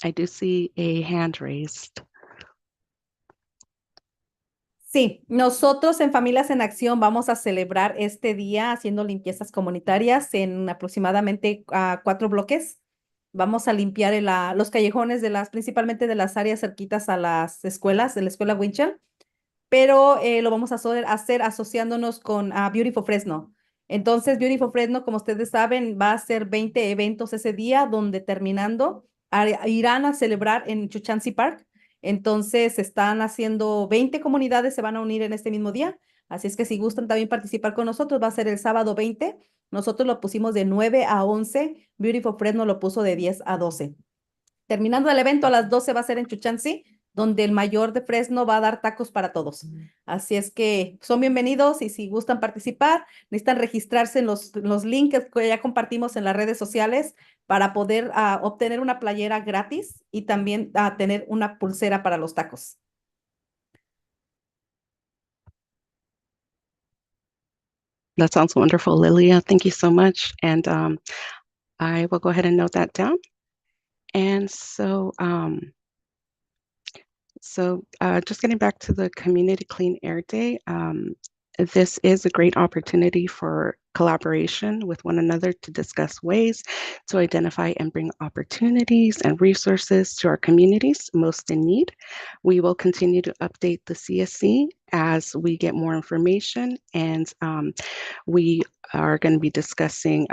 I do see a hand raised.
Sí, nosotros en Familias en Acción vamos a celebrar este día haciendo limpiezas comunitarias en aproximadamente 4 bloques. Vamos a limpiar los callejones principalmente de las áreas cerquitas a las escuelas, de la escuela Winchell, pero lo vamos a hacer asociándonos con Beautiful Fresno. Entonces, Beautiful Fresno, como ustedes saben, va a hacer 20 eventos ese día, donde terminando irán a celebrar en Chuchansi Park. Entonces, están haciendo 20 comunidades, se van a unir en este mismo día. Así es que si gustan también participar con nosotros, va a ser el sábado 20. Nosotros lo pusimos de 9 a 11, Beautiful Fresno lo puso de 10 a 12. Terminando el evento a las 12 va a ser en Chuchánsi, donde el mayor de Fresno va a dar tacos para todos. Así es que son bienvenidos y si gustan participar, necesitan registrarse en los links que ya compartimos en las redes sociales para poder obtener una playera gratis y también tener una pulsera para los tacos.
That sounds wonderful, Lilia. Thank you so much. And I will go ahead and note that down. And so, just getting back to the Community Clean Air Day, this is a great opportunity for collaboration with one another to discuss ways to identify and bring opportunities and resources to our communities most in need. We will continue to update the CSC as we get more information, and we are going to be discussing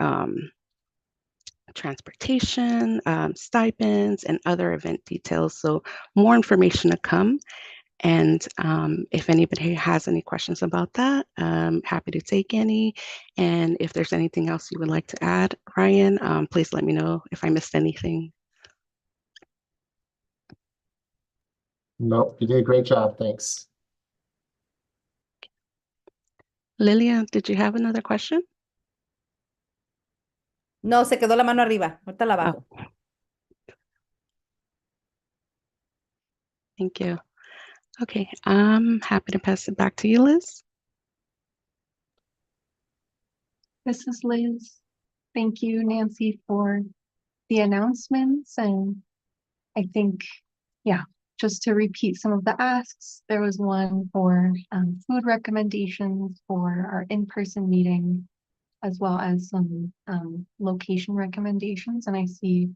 transportation, stipends, and other event details. So more information to come. And if anybody has any questions about that, I'm happy to take any. And if there's anything else you would like to add, Ryan, please let me know if I missed anything.
Nope, you did a great job. Thanks.
Lilia, did you have another question?
No, se quedó la mano arriba. Ahorita la bajo.
Oh. Thank you. Okay, I'm happy to pass it back to you, Liz.
This is Liz. Thank you, Nancy, for the announcements. And I think, yeah, just to repeat some of the asks, there was one for food recommendations for our in-person meeting, as well as some location recommendations. And I see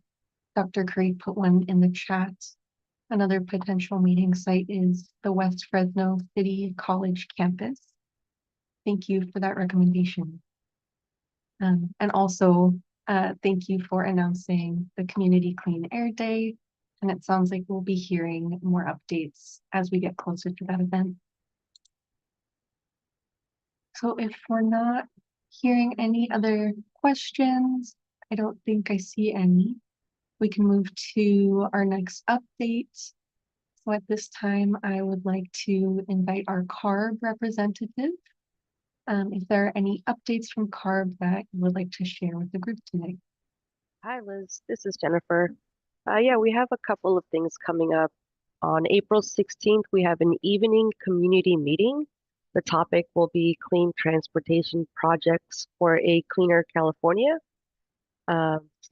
Dr. Craig put one in the chat. Another potential meeting site is the West Fresno City College campus. Thank you for that recommendation. And also, thank you for announcing the Community Clean Air Day. And it sounds like we'll be hearing more updates as we get closer to that event. So if we're not hearing any other questions, I don't think I see any. We can move to our next update. So at this time, I would like to invite our CARB representative. If there are any updates from CARB that you would like to share with the group today.
Hi, Liz. This is Jennifer. Yeah, we have a couple of things coming up. On April 16th, we have an evening community meeting. The topic will be clean transportation projects for a cleaner California.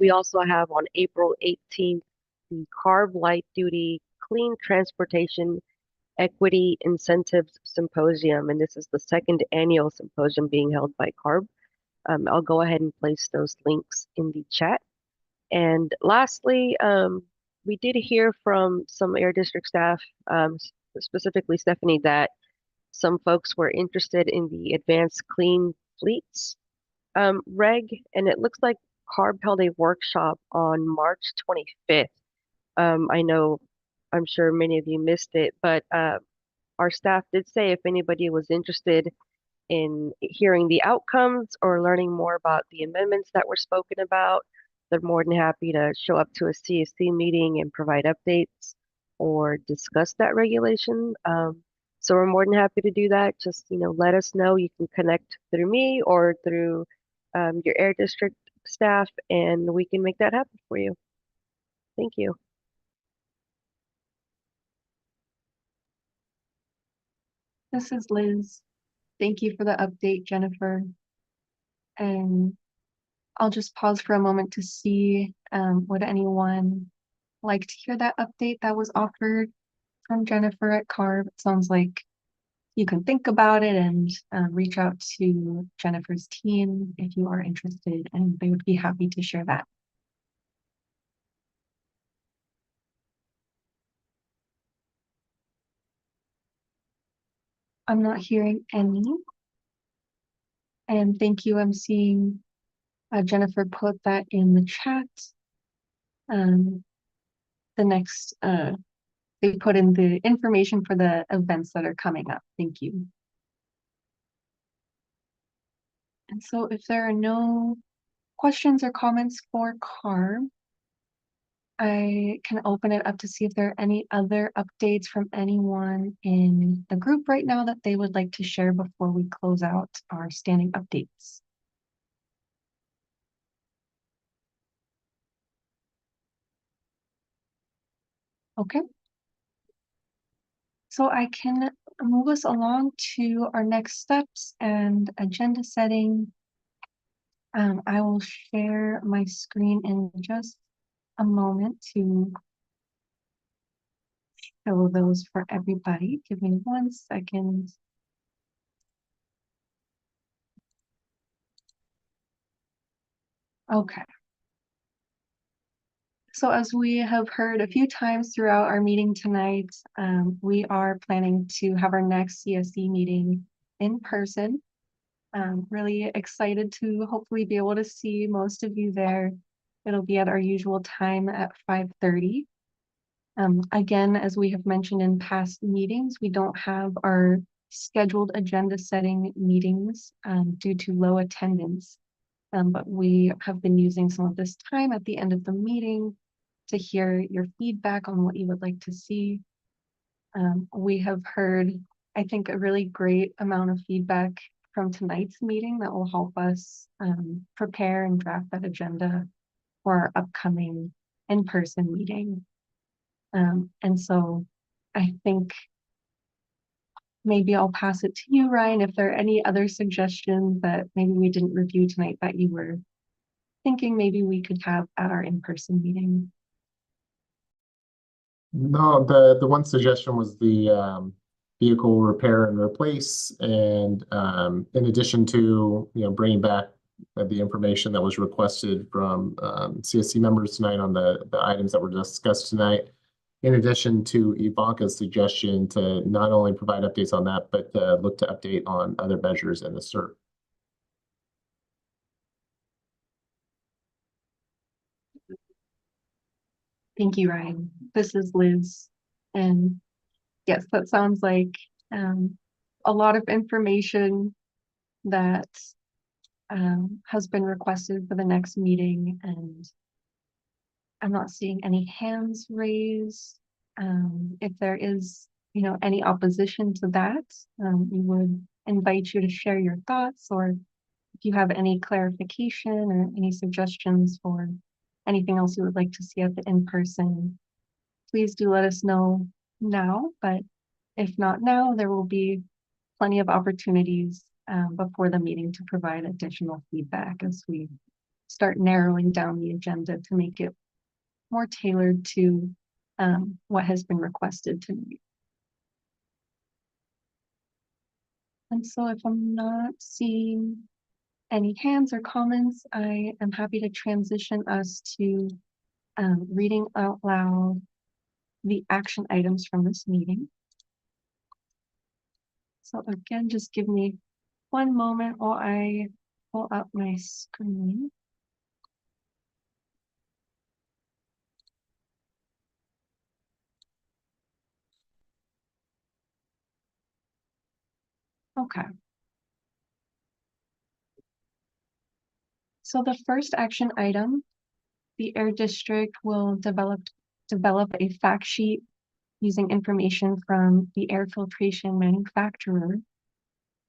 We also have on April 18th, the CARB Light Duty Clean Transportation Equity Incentives Symposium, and this is the second annual symposium being held by CARB. I'll go ahead and place those links in the chat. And lastly, we did hear from some Air District staff, specifically Stephanie, that some folks were interested in the Advanced Clean Fleets reg, and it looks like CARB held a workshop on March 25th. I'm sure many of you missed it, but our staff did say if anybody was interested in hearing the outcomes or learning more about the amendments that were spoken about, they're more than happy to show up to a CSC meeting and provide updates or discuss that regulation. So we're more than happy to do that. Just, let us know. You can connect through me or through your Air District staff, and we can make that happen for you. Thank you.
This is Liz. Thank you for the update, Jennifer. And I'll just pause for a moment to see, would anyone like to hear that update that was offered from Jennifer at CARB? It sounds like you can think about it and reach out to Jennifer's team if you are interested, and they would be happy to share that. I'm not hearing any. And thank you. I'm seeing Jennifer put that in the chat. The next, they put in the information for the events that are coming up. Thank you. And so if there are no questions or comments for CARB, I can open it up to see if there are any other updates from anyone in the group right now that they would like to share before we close out our standing updates. Okay. So I can move us along to our next steps and agenda setting. I will share my screen in just a moment to show those for everybody. Give me 1 second. Okay. So as we have heard a few times throughout our meeting tonight, we are planning to have our next CSC meeting in person. Really excited to hopefully be able to see most of you there. It'll be at our usual time at 5:30. Again, as we have mentioned in past meetings, we don't have our scheduled agenda setting meetings due to low attendance. But we have been using some of this time at the end of the meeting to hear your feedback on what you would like to see. We have heard, I think, a really great amount of feedback from tonight's meeting that will help us prepare and draft that agenda for our upcoming in-person meeting. And so I think maybe I'll pass it to you, Ryan, if there are any other suggestions that maybe we didn't review tonight that you were thinking maybe we could have at our in-person meeting.
No, the one suggestion was the vehicle repair and replace, and in addition to bringing back the information that was requested from CSC members tonight on the items that were discussed tonight. In addition to Ivanka's suggestion to not only provide updates on that, but look to update on other measures in the CERT.
Thank you, Ryan. This is Liz. And yes, that sounds like a lot of information that has been requested for the next meeting, and I'm not seeing any hands raised. If there is, any opposition to that, we would invite you to share your thoughts, or if you have any clarification or any suggestions for anything else you would like to see at the in-person, please do let us know now. But if not now, there will be plenty of opportunities before the meeting to provide additional feedback as we start narrowing down the agenda to make it more tailored to what has been requested tonight. And so if I'm not seeing any hands or comments, I am happy to transition us to reading out loud the action items from this meeting. So again, just give me 1 moment while I pull up my screen. Okay. So the first action item, the Air District will develop a fact sheet using information from the air filtration manufacturer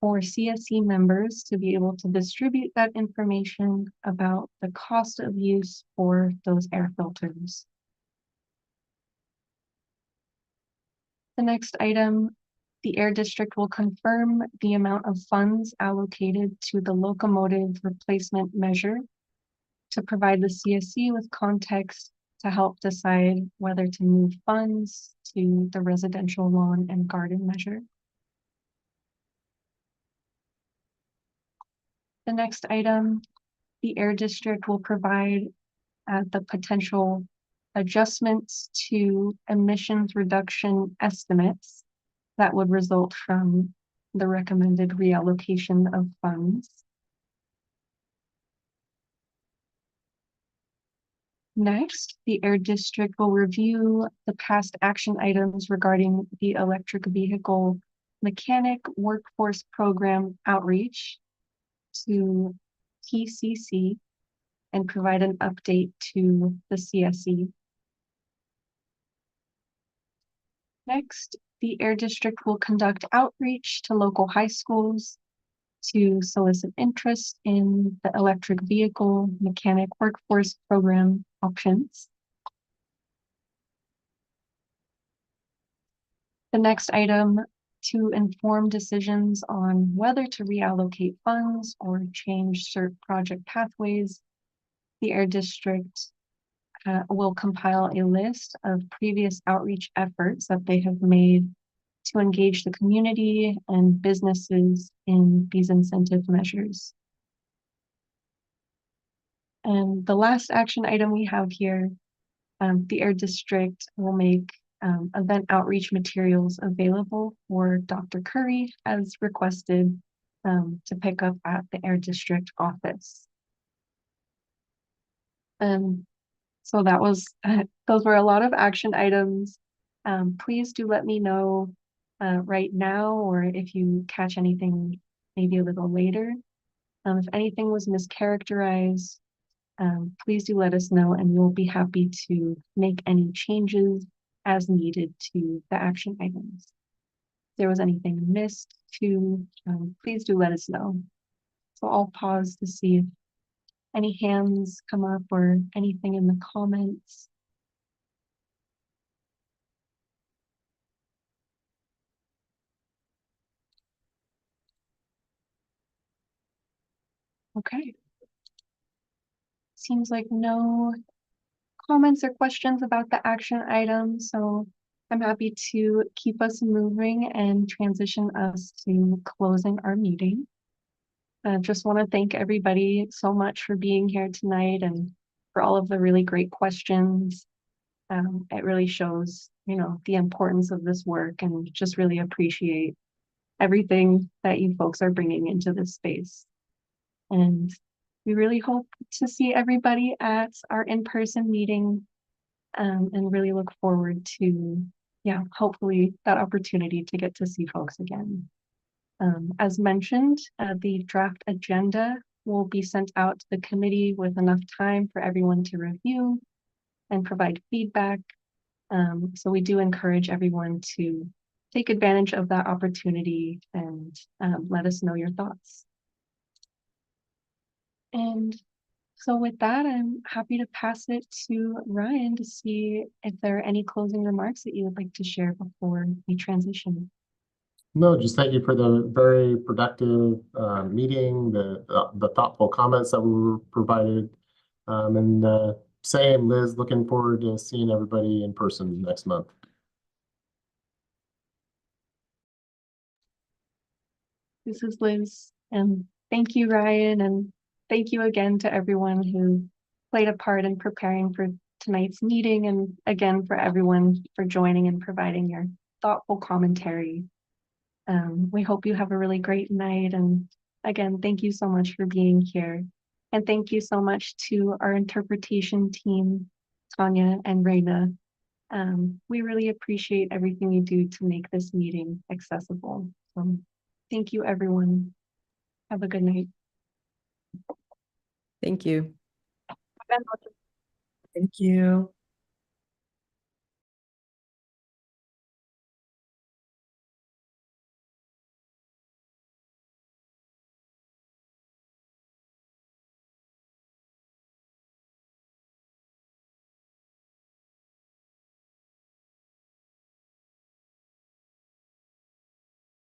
for CSC members to be able to distribute that information about the cost of use for those air filters. The next item, the Air District will confirm the amount of funds allocated to the locomotive replacement measure to provide the CSC with context to help decide whether to move funds to the residential lawn and garden measure. The next item, the Air District will provide the potential adjustments to emissions reduction estimates that would result from the recommended reallocation of funds. Next, the Air District will review the past action items regarding the electric vehicle mechanic workforce program outreach to TCC and provide an update to the CSC. Next, the Air District will conduct outreach to local high schools to solicit interest in the electric vehicle mechanic workforce program options. The next item, to inform decisions on whether to reallocate funds or change certain project pathways, the Air District will compile a list of previous outreach efforts that they have made to engage the community and businesses in these incentive measures. And the last action item we have here, the Air District will make event outreach materials available for Dr. Curry as requested to pick up at the Air District office. So that was, those were a lot of action items. Please do let me know right now, or if you catch anything maybe a little later. If anything was mischaracterized, please do let us know and we'll be happy to make any changes as needed to the action items. If there was anything missed too, please do let us know. So I'll pause to see if any hands come up or anything in the comments. Okay. Seems like no comments or questions about the action item, so I'm happy to keep us moving and transition us to closing our meeting. I just want to thank everybody so much for being here tonight and for all of the really great questions. It really shows, you know, the importance of this work, and just really appreciate everything that you folks are bringing into this space. And we really hope to see everybody at our in-person meeting, and really look forward to, yeah, hopefully that opportunity to get to see folks again. As mentioned, the draft agenda will be sent out to the committee with enough time for everyone to review and provide feedback. So we do encourage everyone to take advantage of that opportunity and let us know your thoughts. And so with that, I'm happy to pass it to Ryan to see if there are any closing remarks that you would like to share before we transition.
No, just thank you for the very productive meeting, the thoughtful comments that were provided. And same, Liz, looking forward to seeing everybody in person next month.
This is Liz, and thank you, Ryan, and thank you again to everyone who played a part in preparing for tonight's meeting, and again for everyone for joining and providing your thoughtful commentary. We hope you have a really great night, and again, thank you so much for being here. And thank you so much to our interpretation team, Tanya and Reina. We really appreciate everything you do to make this meeting accessible. Thank you, everyone. Have a good night.
Thank you.
Thank you.